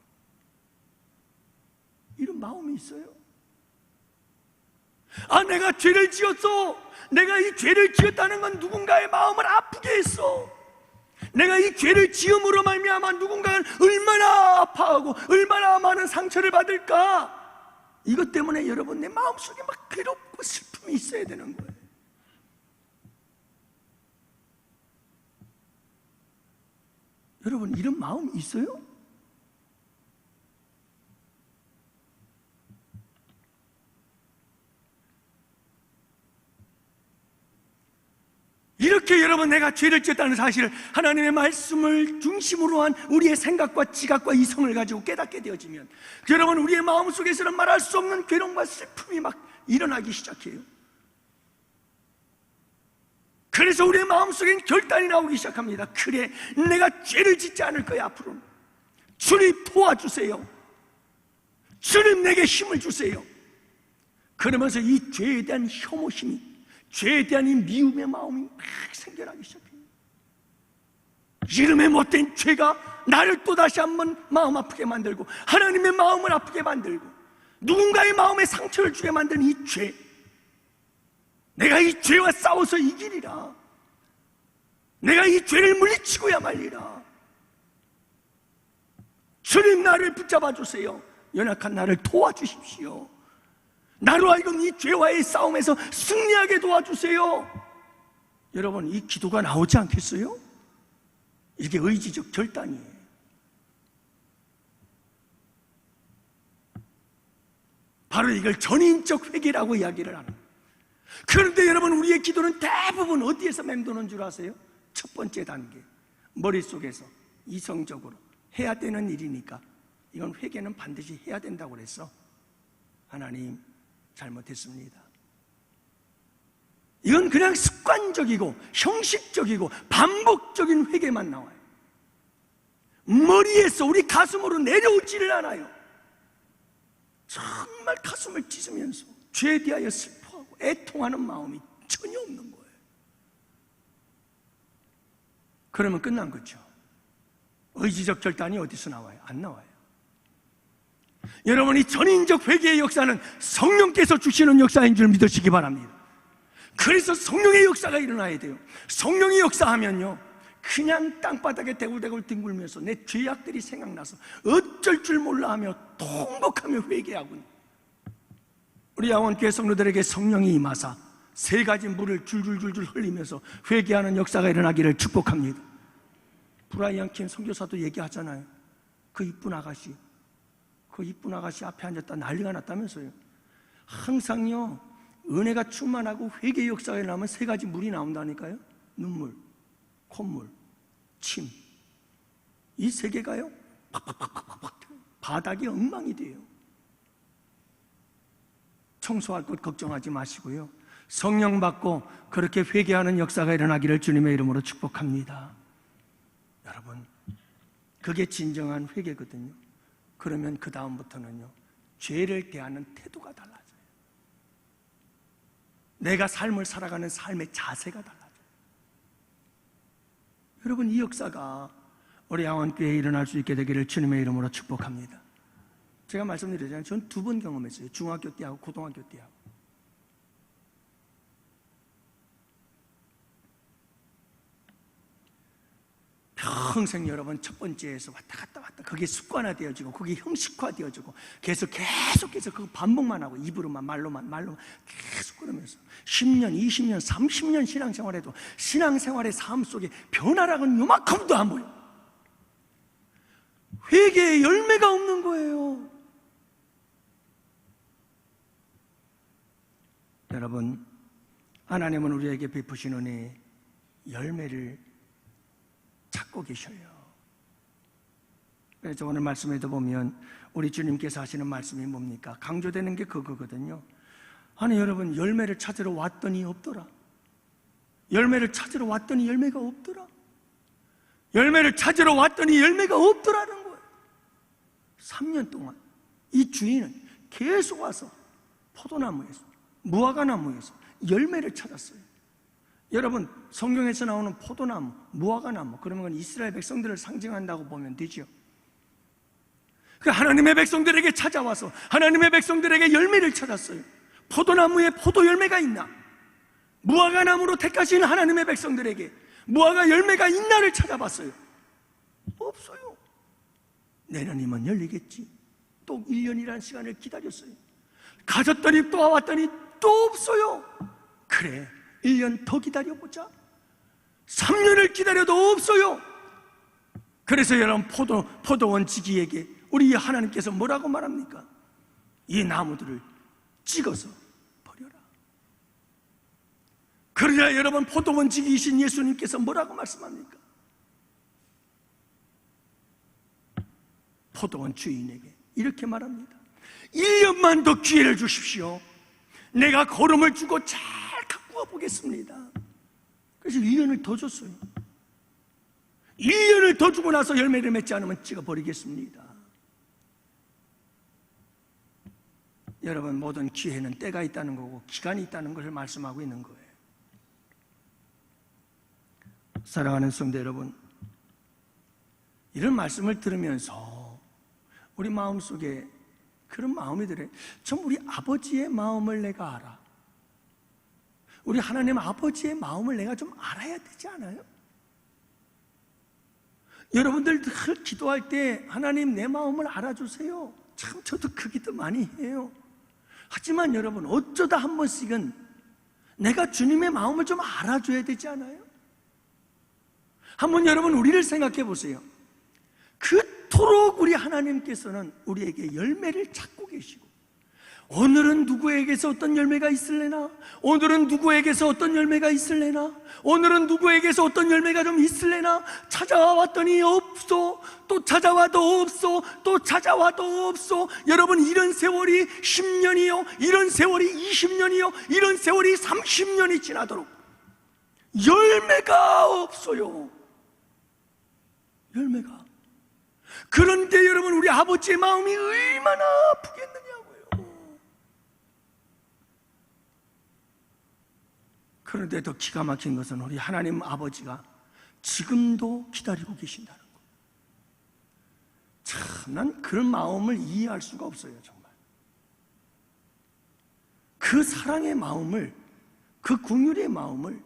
이런 마음이 있어요. 아, 내가 죄를 지었어. 내가 이 죄를 지었다는 건 누군가의 마음을 아프게 했어. 내가 이 죄를 지음으로 말미암아 누군가는 얼마나 아파하고 얼마나 많은 상처를 받을까. 이것 때문에 여러분, 내 마음속에 막 괴롭고 슬픔이 있어야 되는 거예요. 여러분, 이런 마음 있어요? 이렇게 여러분, 내가 죄를 지었다는 사실을 하나님의 말씀을 중심으로 한 우리의 생각과 지각과 이성을 가지고 깨닫게 되어지면 여러분, 우리의 마음속에서는 말할 수 없는 괴로움과 슬픔이 막 일어나기 시작해요. 그래서 우리의 마음속엔 결단이 나오기 시작합니다. 그래, 내가 죄를 짓지 않을 거야. 앞으로는 주님 도와주세요. 주님 내게 힘을 주세요. 그러면서 이 죄에 대한 혐오심이, 죄에 대한 이 미움의 마음이 막 생겨나기 시작해요. 이름에 못된 죄가 나를 또다시 한번 마음 아프게 만들고 하나님의 마음을 아프게 만들고 누군가의 마음에 상처를 주게 만드는 이 죄, 내가 이 죄와 싸워서 이기리라. 내가 이 죄를 물리치고야 말리라. 주님 나를 붙잡아 주세요. 연약한 나를 도와주십시오. 나로 하여금 이 죄와의 싸움에서 승리하게 도와주세요. 여러분, 이 기도가 나오지 않겠어요? 이게 의지적 결단이에요. 바로 이걸 전인적 회개라고 이야기를 하는 거예요. 그런데 여러분, 우리의 기도는 대부분 어디에서 맴도는 줄 아세요? 첫 번째 단계, 머릿속에서 이성적으로 해야 되는 일이니까 이건 회개는 반드시 해야 된다고 그랬어. 하나님, 잘못했습니다. 이건 그냥 습관적이고 형식적이고 반복적인 회개만 나와요. 머리에서 우리 가슴으로 내려오지를 않아요. 정말 가슴을 찢으면서 죄에 대하여 슬퍼하고 애통하는 마음이 전혀 없는 거예요. 그러면 끝난 거죠. 의지적 결단이 어디서 나와요? 안 나와요. 여러분이 전인적 회개의 역사는 성령께서 주시는 역사인 줄 믿으시기 바랍니다. 그래서 성령의 역사가 일어나야 돼요. 성령이 역사하면요, 그냥 땅바닥에 대굴대굴 뒹굴면서 내 죄악들이 생각나서 어쩔 줄 몰라 하며 통곡하며 회개하고, 우리 양원교회 성도들에게 성령이 임하사 세 가지 물을 줄줄줄줄 흘리면서 회개하는 역사가 일어나기를 축복합니다. 브라이언 킴 선교사도 얘기하잖아요. 그 이쁜 아가씨, 그 이쁜 아가씨 앞에 앉았다 난리가 났다면서요. 항상요, 은혜가 충만하고 회개의 역사가 일어나면 세 가지 물이 나온다니까요. 눈물, 콧물, 침. 이 세 개가요, 팍팍팍팍팍 바닥이 엉망이 돼요. 청소할 것 걱정하지 마시고요, 성령 받고 그렇게 회개하는 역사가 일어나기를 주님의 이름으로 축복합니다. 여러분, 그게 진정한 회개거든요. 그러면 그 다음부터는요, 죄를 대하는 태도가 달라져요. 내가 삶을 살아가는 삶의 자세가 달라져요. 여러분, 이 역사가 우리 양원교회에 일어날 수 있게 되기를 주님의 이름으로 축복합니다. 제가 말씀드렸잖아요. 전 2번 경험했어요. 중학교 때하고 고등학교 때하고. 평생 여러분 첫 번째에서 왔다 갔다 그게 습관화되어지고 그게 형식화되어지고 계속해서 그거 반복만 하고 입으로만 말로만 계속 그러면서 10년, 20년, 30년 신앙생활에도 신앙생활의 삶 속에 변화라고는 요만큼도 안 보여요. 회개의 열매가 없는 거예요. 여러분, 하나님은 우리에게 베푸신 은혜의 열매를 찾고 계셔요. 그래서 오늘 말씀에도 보면 우리 주님께서 하시는 말씀이 뭡니까? 강조되는 게 그거거든요. 아니 여러분, 열매를 찾으러 왔더니 없더라. 열매를 찾으러 왔더니 열매가 없더라. 열매를 찾으러 왔더니 열매가 없더라는 거예요. 3년 동안 이 주인은 계속 와서 포도나무에서, 무화과나무에서 열매를 찾았어요. 여러분, 성경에서 나오는 포도나무, 무화과나무, 그러면 그건 이스라엘 백성들을 상징한다고 보면 되죠. 그 하나님의 백성들에게 찾아와서 하나님의 백성들에게 열매를 찾았어요. 포도나무에 포도 열매가 있나? 무화과나무로 택하신 하나님의 백성들에게 무화과 열매가 있나를 찾아봤어요. 없어요. 내년이면 열리겠지. 또 1년이라는 시간을 기다렸어요. 가졌더니 또 왔더니 또 없어요. 그래, 1년 더 기다려보자. 3년을 기다려도 없어요. 그래서 여러분, 포도원 지기에게 우리 하나님께서 뭐라고 말합니까? 이 나무들을 찍어서 버려라. 그러자 여러분, 포도원 지기이신 예수님께서 뭐라고 말씀합니까? 포도원 주인에게 이렇게 말합니다. 1년만 더 기회를 주십시오. 내가 거름을 주고 잘 가꾸어 보겠습니다. 그래서 1년을 더 줬어요. 1년을 더 주고 나서 열매를 맺지 않으면 찍어버리겠습니다. 여러분, 모든 기회는 때가 있다는 거고 기간이 있다는 것을 말씀하고 있는 거예요. 사랑하는 성도 여러분, 이런 말씀을 들으면서 우리 마음속에 그런 마음이 들어요. 좀 우리 아버지의 마음을 내가 알아. 우리 하나님 아버지의 마음을 내가 좀 알아야 되지 않아요? 여러분들 늘 기도할 때 하나님 내 마음을 알아주세요. 참 저도 그 기도 많이 해요. 하지만 여러분, 어쩌다 한 번씩은 내가 주님의 마음을 좀 알아줘야 되지 않아요? 한번 여러분 우리를 생각해 보세요. 그토록 우리 하나님께서는 우리에게 열매를 찾고 계시고, 오늘은 누구에게서 어떤 열매가 있을래나? 오늘은 누구에게서 어떤 열매가 있을래나? 오늘은 누구에게서 어떤 열매가 좀 있을래나? 찾아왔더니 없어. 또 찾아와도 없어. 또 찾아와도 없어. 여러분, 이런 세월이 10년이요, 이런 세월이 20년이요, 이런 세월이 30년이 지나도록 열매가 없어요. 열매가. 그런데 여러분, 우리 아버지의 마음이 얼마나 아프겠느냐고요. 그런데 더 기가 막힌 것은 우리 하나님 아버지가 지금도 기다리고 계신다는 거. 참, 난 그런 마음을 이해할 수가 없어요. 정말 그 사랑의 마음을, 그 긍휼의 마음을,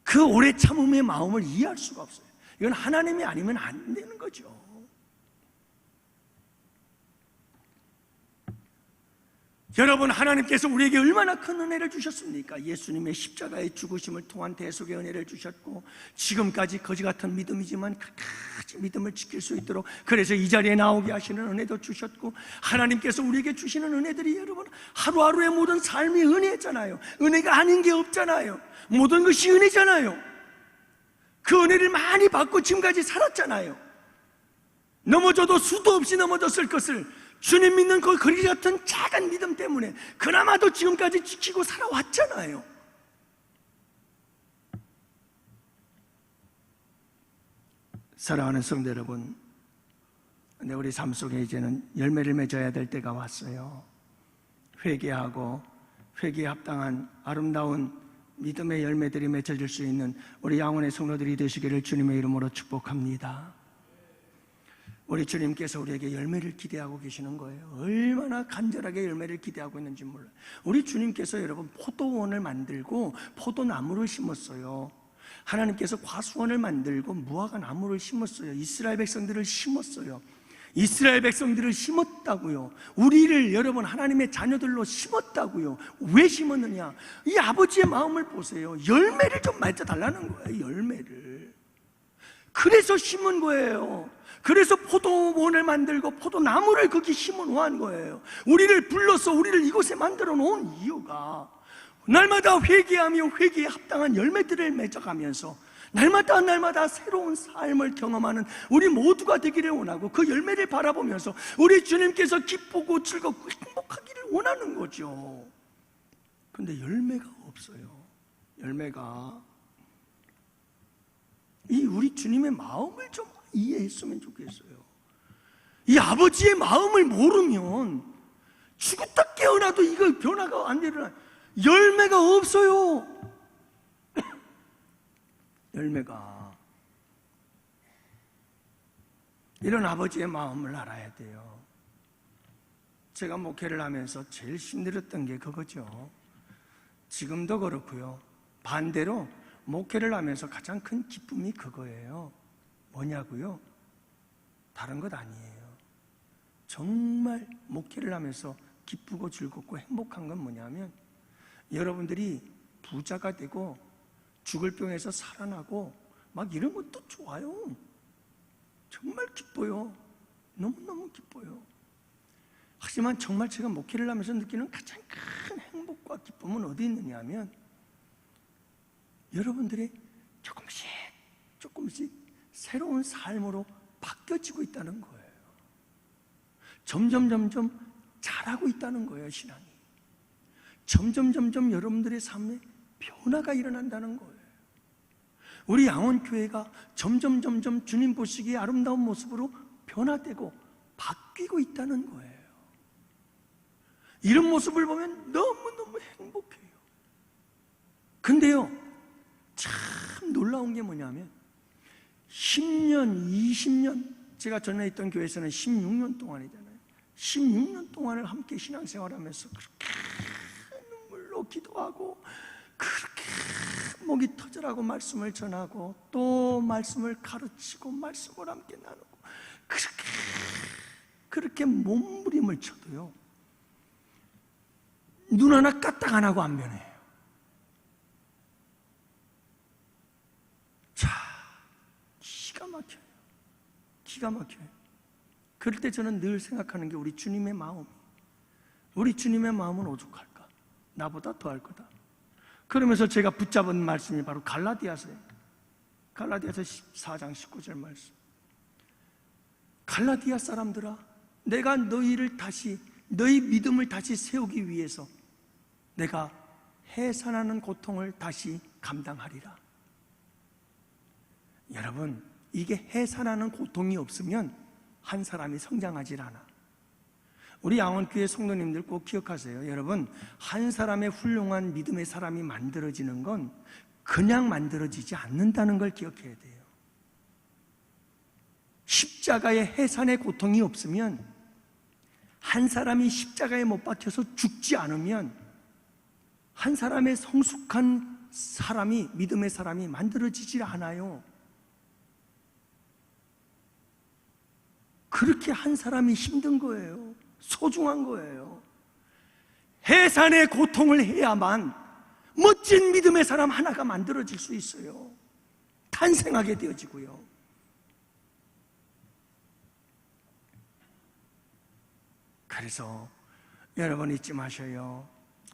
그 오래 참음의 마음을 이해할 수가 없어요. 이건 하나님이 아니면 안 되는 거죠. 여러분, 하나님께서 우리에게 얼마나 큰 은혜를 주셨습니까? 예수님의 십자가의 죽으심을 통한 대속의 은혜를 주셨고, 지금까지 거지 같은 믿음이지만 끝까지 믿음을 지킬 수 있도록, 그래서 이 자리에 나오게 하시는 은혜도 주셨고, 하나님께서 우리에게 주시는 은혜들이 여러분 하루하루의 모든 삶이 은혜잖아요. 은혜가 아닌 게 없잖아요. 모든 것이 은혜잖아요. 그 은혜를 많이 받고 지금까지 살았잖아요. 넘어져도 수도 없이 넘어졌을 것을 주님 믿는 그 거리 같은 작은 믿음 때문에 그나마도 지금까지 지키고 살아왔잖아요. 사랑하는 성도 여러분, 근데 우리 삶 속에 이제는 열매를 맺어야 될 때가 왔어요. 회개하고 회개에 합당한 아름다운 믿음의 열매들이 맺혀질 수 있는 우리 양원의 성도들이 되시기를 주님의 이름으로 축복합니다. 우리 주님께서 우리에게 열매를 기대하고 계시는 거예요. 얼마나 간절하게 열매를 기대하고 있는지 몰라요. 우리 주님께서 여러분 포도원을 만들고 포도나무를 심었어요. 하나님께서 과수원을 만들고 무화과 나무를 심었어요. 이스라엘 백성들을 심었어요. 이스라엘 백성들을 심었다고요. 우리를 여러분 하나님의 자녀들로 심었다고요. 왜 심었느냐? 이 아버지의 마음을 보세요. 열매를 좀 맺어달라는 거예요. 열매를. 그래서 심은 거예요. 그래서 포도원을 만들고 포도나무를 거기 심어 놓은 거예요. 우리를 불러서 우리를 이곳에 만들어 놓은 이유가 날마다 회개하며 회개에 합당한 열매들을 맺어가면서 날마다 새로운 삶을 경험하는 우리 모두가 되기를 원하고 그 열매를 바라보면서 우리 주님께서 기쁘고 즐겁고 행복하기를 원하는 거죠. 그런데 열매가 없어요. 열매가. 이 우리 주님의 마음을 좀 이해했으면 좋겠어요. 이 아버지의 마음을 모르면 죽었다 깨어나도 이거 변화가 안 일어나요. 열매가 없어요. 열매가. 이런 아버지의 마음을 알아야 돼요. 제가 목회를 하면서 제일 힘들었던 게 그거죠. 지금도 그렇고요. 반대로 목회를 하면서 가장 큰 기쁨이 그거예요. 뭐냐고요? 다른 것 아니에요. 정말 목회를 하면서 기쁘고 즐겁고 행복한 건 뭐냐면 여러분들이 부자가 되고 죽을 병에서 살아나고 막 이런 것도 좋아요. 정말 기뻐요. 너무너무 기뻐요. 하지만 정말 제가 목회를 하면서 느끼는 가장 큰 행복과 기쁨은 어디 있느냐 하면 여러분들이 조금씩 새로운 삶으로 바뀌어지고 있다는 거예요. 점점 잘하고 있다는 거예요. 신앙이 점점 여러분들의 삶에 변화가 일어난다는 거예요. 우리 양원교회가 점점 주님 보시기에 아름다운 모습으로 변화되고 바뀌고 있다는 거예요. 이런 모습을 보면 너무너무 행복해요. 근데요, 참 놀라운 게 뭐냐면 10년, 20년, 제가 전에 있던 교회에서는 16년 동안이잖아요. 16년 동안을 함께 신앙생활하면서 그렇게 눈물로 기도하고 그렇게 목이 터져라고 말씀을 전하고 또 말씀을 가르치고 말씀을 함께 나누고 그렇게 몸부림을 쳐도요 눈 하나 까딱 안 하고 안 변해요. 자, 기가 막혀요. 그럴 때 저는 늘 생각하는 게 우리 주님의 마음은 오죽할까? 나보다 더할 거다. 그러면서 제가 붙잡은 말씀이 바로 갈라디아서예요. 갈라디아서 14장 19절 말씀. 갈라디아 사람들아, 내가 너희 믿음을 다시 세우기 위해서 내가 해산하는 고통을 다시 감당하리라. 여러분, 이게 해산하는 고통이 없으면 한 사람이 성장하질 않아. 우리 양원교회 성도님들 꼭 기억하세요. 여러분, 한 사람의 훌륭한 믿음의 사람이 만들어지는 건 그냥 만들어지지 않는다는 걸 기억해야 돼요. 십자가의 해산의 고통이 없으면, 한 사람이 십자가에 못 박혀서 죽지 않으면 한 사람의 성숙한 사람이, 믿음의 사람이 만들어지질 않아요. 그렇게 한 사람이 힘든 거예요. 소중한 거예요. 해산의 고통을 해야만 멋진 믿음의 사람 하나가 만들어질 수 있어요. 탄생하게 되어지고요. 그래서 여러분 잊지 마셔요.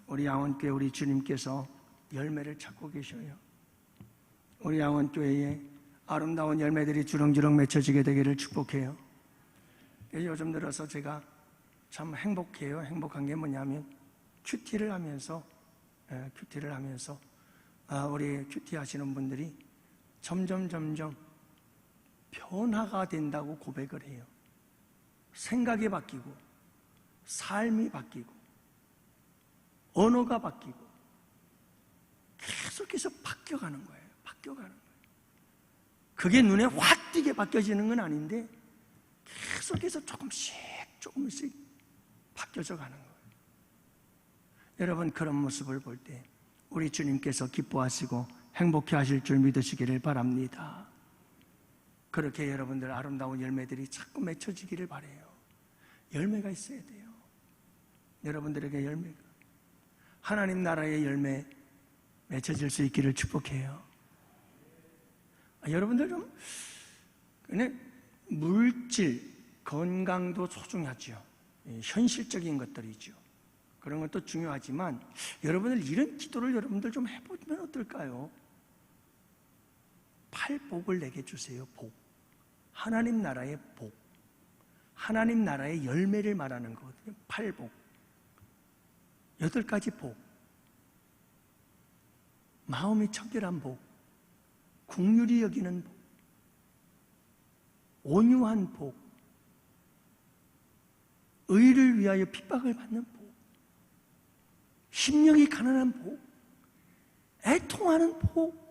우리 양원교회 우리 주님께서 열매를 찾고 계셔요. 우리 양원교회에 아름다운 열매들이 주렁주렁 맺혀지게 되기를 축복해요. 요즘 들어서 제가 참 행복해요. 행복한 게 뭐냐면 큐티를 하면서 우리 큐티 하시는 분들이 점점 변화가 된다고 고백을 해요. 생각이 바뀌고 삶이 바뀌고 언어가 바뀌고 계속해서 바뀌어가는 거예요. 바뀌어가는 거예요. 그게 눈에 확 띄게 바뀌어지는 건 아닌데 계속해서 조금씩 바뀌어져 가는 거예요. 여러분, 그런 모습을 볼 때 우리 주님께서 기뻐하시고 행복해 하실 줄 믿으시기를 바랍니다. 그렇게 여러분들 아름다운 열매들이 자꾸 맺혀지기를 바라요. 열매가 있어야 돼요. 여러분들에게 열매가, 하나님 나라의 열매 맺혀질 수 있기를 축복해요. 여러분들 좀 그냥 물질, 건강도 소중하죠. 현실적인 것들이죠. 그런 것도 중요하지만 여러분들 이런 기도를 여러분들 좀 해보면 어떨까요? 팔복을 내게 주세요. 복. 하나님 나라의 복. 하나님 나라의 열매를 말하는 거거든요. 팔복. 8가지 복. 마음이 청결한 복. 긍휼히 여기는 복. 온유한 복. 의를 위하여 핍박을 받는 복. 심령이 가난한 복. 애통하는 복.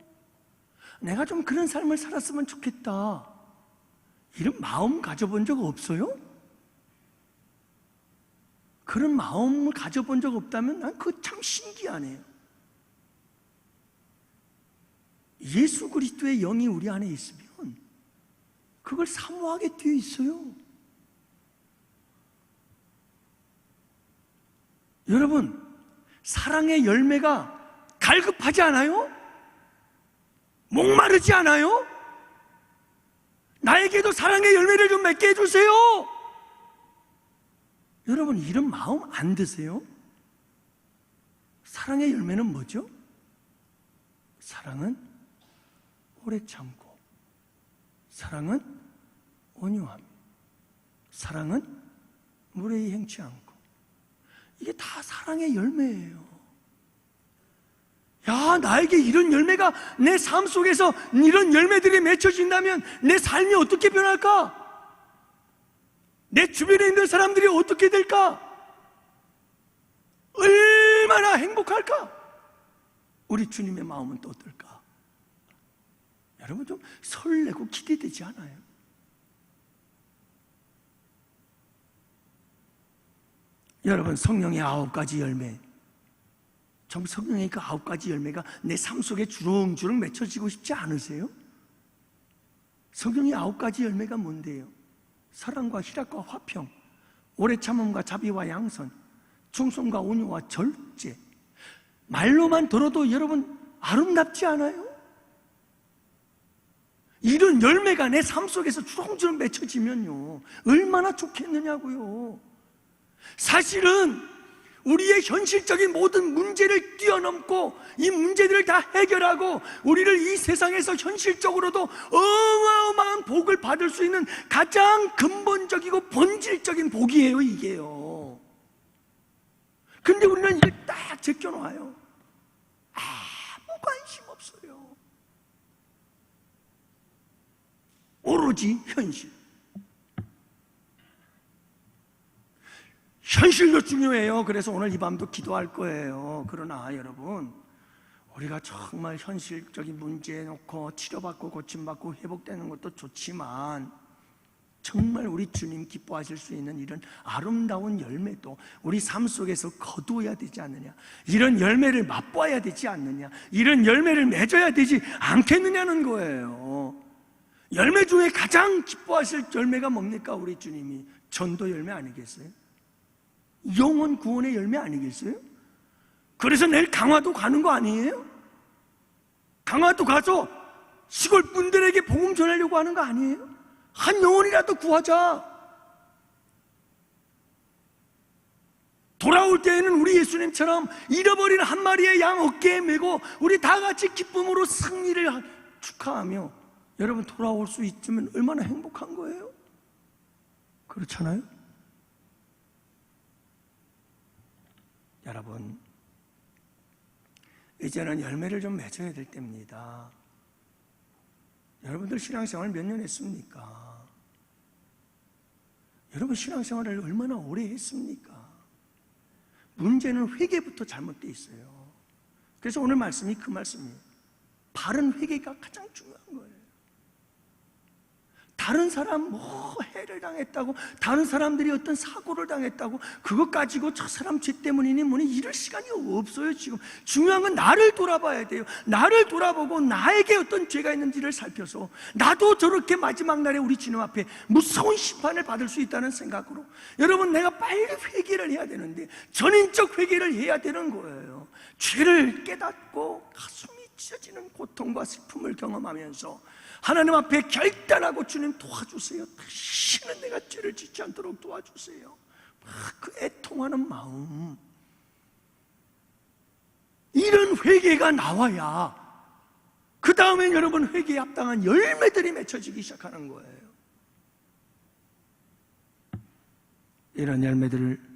내가 좀 그런 삶을 살았으면 좋겠다. 이런 마음 가져본 적 없어요? 그런 마음을 가져본 적 없다면 난 그거 참 신기하네요. 예수 그리스도의 영이 우리 안에 있으면 그걸 사모하게 되어 있어요. 여러분, 사랑의 열매가 갈급하지 않아요? 목마르지 않아요? 나에게도 사랑의 열매를 좀 맺게 해주세요. 여러분, 이런 마음 안 드세요? 사랑의 열매는 뭐죠? 사랑은 오래 참고, 사랑은 온유함, 사랑은 무례히 행치 않고. 이게 다 사랑의 열매예요. 야, 나에게 이런 열매가 내 삶 속에서 이런 열매들이 맺혀진다면 내 삶이 어떻게 변할까? 내 주변에 있는 사람들이 어떻게 될까? 얼마나 행복할까? 우리 주님의 마음은 또 어떨까? 여러분, 좀 설레고 기대되지 않아요? 여러분, 성령의 9가지 열매, 정 성령의 그 9가지 열매가 내 삶 속에 주렁주렁 맺혀지고 싶지 않으세요? 성령의 9가지 열매가 뭔데요? 사랑과 희락과 화평, 오래 참음과 자비와 양선, 충성과 온유와 절제. 말로만 들어도 여러분 아름답지 않아요? 이런 열매가 내 삶 속에서 주렁주렁 맺혀지면요 얼마나 좋겠느냐고요. 사실은 우리의 현실적인 모든 문제를 뛰어넘고 이 문제들을 다 해결하고 우리를 이 세상에서 현실적으로도 어마어마한 복을 받을 수 있는 가장 근본적이고 본질적인 복이에요, 이게요. 근데 우리는 이걸 딱 제껴놓아요. 아무 관심 없어요. 오로지 현실. 현실도 중요해요. 그래서 오늘 이 밤도 기도할 거예요. 그러나 여러분, 우리가 정말 현실적인 문제 놓고 치료받고 고침받고 회복되는 것도 좋지만 정말 우리 주님 기뻐하실 수 있는 이런 아름다운 열매도 우리 삶 속에서 거두어야 되지 않느냐, 이런 열매를 맛봐야 되지 않느냐, 이런 열매를 맺어야 되지 않겠느냐는 거예요. 열매 중에 가장 기뻐하실 열매가 뭡니까? 우리 주님이 전도 열매 아니겠어요? 영혼 구원의 열매 아니겠어요? 그래서 내일 강화도 가는 거 아니에요? 강화도 가서 시골 분들에게 복음 전하려고 하는 거 아니에요? 한 영혼이라도 구하자. 돌아올 때에는 우리 예수님처럼 잃어버린 한 마리의 양 어깨에 메고 우리 다 같이 기쁨으로 승리를 축하하며 여러분 돌아올 수 있으면 얼마나 행복한 거예요? 그렇잖아요? 여러분, 이제는 열매를 좀 맺어야 될 때입니다. 여러분들 신앙생활 몇 년 했습니까? 여러분 신앙생활을 얼마나 오래 했습니까? 문제는 회개부터 잘못되어 있어요. 그래서 오늘 말씀이 그 말씀이에요. 바른 회개가 가장 중요한 거예요. 다른 사람 해를 당했다고, 다른 사람들이 어떤 사고를 당했다고 그것 가지고 저 사람 죄 때문이니 뭐니 이럴 시간이 없어요. 지금 중요한 건 나를 돌아봐야 돼요. 나를 돌아보고 나에게 어떤 죄가 있는지를 살펴서 나도 저렇게 마지막 날에 우리 주님 앞에 무서운 심판을 받을 수 있다는 생각으로, 여러분, 내가 빨리 회개를 해야 되는데 전인적 회개를 해야 되는 거예요. 죄를 깨닫고 가슴이 찢어지는 고통과 슬픔을 경험하면서 하나님 앞에 결단하고, 주님 도와주세요, 다시는 내가 죄를 짓지 않도록 도와주세요. 그 애통하는 마음, 이런 회개가 나와야 그 다음에 여러분 회개에 합당한 열매들이 맺혀지기 시작하는 거예요. 이런 열매들을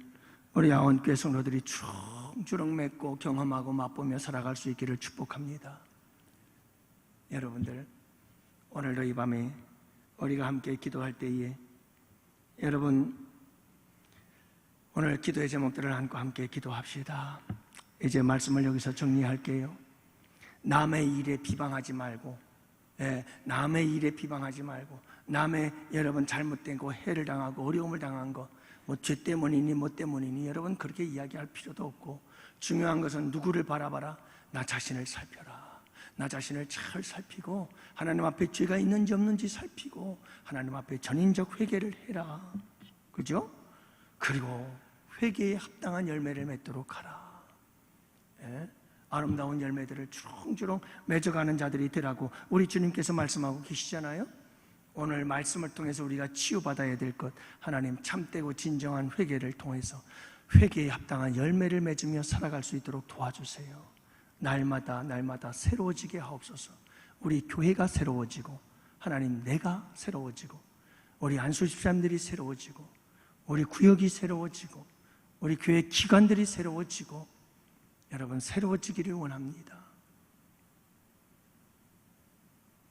우리 야원교회 성도들이 주렁주렁 맺고 경험하고 맛보며 살아갈 수 있기를 축복합니다. 여러분들, 오늘도 이 밤에 우리가 함께 기도할 때에 여러분, 오늘 기도의 제목들을 안고 함께 기도합시다. 이제 말씀을 여기서 정리할게요. 남의 일에 비방하지 말고, 남의 일에 비방하지 말고, 남의 여러분 잘못된 거, 해를 당하고 어려움을 당한 거, 뭐 죄 때문이니 뭐 때문이니 여러분 그렇게 이야기할 필요도 없고, 중요한 것은 누구를 바라봐라? 나 자신을 살펴라. 나 자신을 잘 살피고 하나님 앞에 죄가 있는지 없는지 살피고 하나님 앞에 전인적 회개를 해라. 그죠? 그리고 회개에 합당한 열매를 맺도록 하라. 아름다운 열매들을 주렁주렁 맺어가는 자들이 되라고 우리 주님께서 말씀하고 계시잖아요. 오늘 말씀을 통해서 우리가 치유받아야 될 것, 하나님 참되고 진정한 회개를 통해서 회개에 합당한 열매를 맺으며 살아갈 수 있도록 도와주세요. 날마다 새로워지게 하옵소서. 우리 교회가 새로워지고, 하나님 내가 새로워지고, 우리 안수 집사님들이 새로워지고, 우리 구역이 새로워지고, 우리 교회 기관들이 새로워지고, 여러분 새로워지기를 원합니다.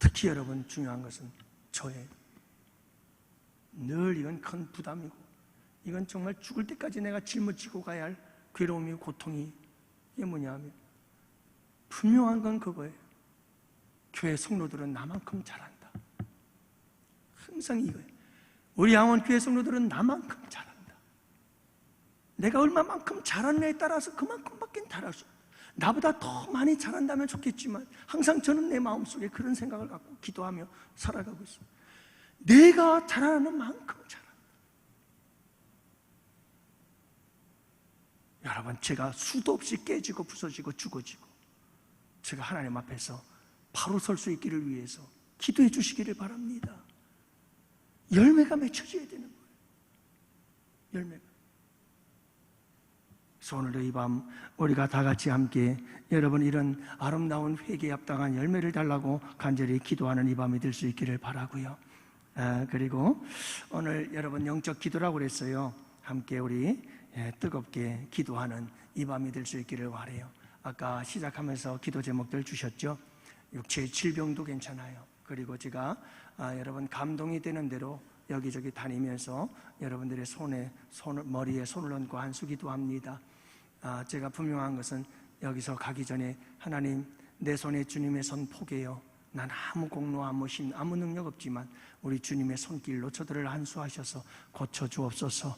특히 여러분 중요한 것은 저의 늘 이건 큰 부담이고, 이건 정말 죽을 때까지 내가 짊어지고 가야 할 괴로움이고 고통이, 이게 뭐냐면 분명한 건 그거예요. 교회 성도들은 나만큼 잘한다. 항상 이거예요. 우리 양원교회 성도들은 나만큼 잘한다. 내가 얼마만큼 잘하느냐에 따라서 그만큼밖에 잘할 수 없어요. 나보다 더 많이 잘한다면 좋겠지만 항상 저는 내 마음속에 그런 생각을 갖고 기도하며 살아가고 있습니다. 내가 잘하는 만큼 잘한다. 여러분, 제가 수도 없이 깨지고 부서지고 죽어지고 제가 하나님 앞에서 바로 설 수 있기를 위해서 기도해 주시기를 바랍니다. 열매가 맺혀져야 되는 거예요. 열매가. 그래서 오늘도 이 밤 우리가 다 같이 함께 여러분 이런 아름다운 회개에 합당한 열매를 달라고 간절히 기도하는 이 밤이 될 수 있기를 바라고요. 그리고 오늘 여러분 영적 기도라고 그랬어요. 함께 우리 뜨겁게 기도하는 이 밤이 될 수 있기를 바라요. 아까 시작하면서 기도 제목들 주셨죠? 육체의 질병도 괜찮아요. 그리고 제가 여러분 감동이 되는 대로 여기저기 다니면서 여러분들의 머리에 손을 얹고 한수기도 합니다. 제가 분명한 것은 여기서 가기 전에 하나님, 내 손에 주님의 손 포개요. 난 아무 공로, 아무 힘, 아무 능력 없지만 우리 주님의 손길로 저들을 한수하셔서 고쳐주옵소서.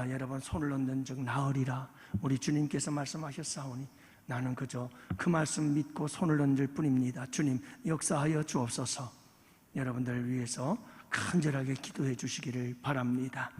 여러분 손을 얹는 즉 나으리라 우리 주님께서 말씀하셨사오니 나는 그저 그 말씀 믿고 손을 얹을 뿐입니다. 주님 역사하여 주옵소서. 여러분들을 위해서 간절하게 기도해 주시기를 바랍니다.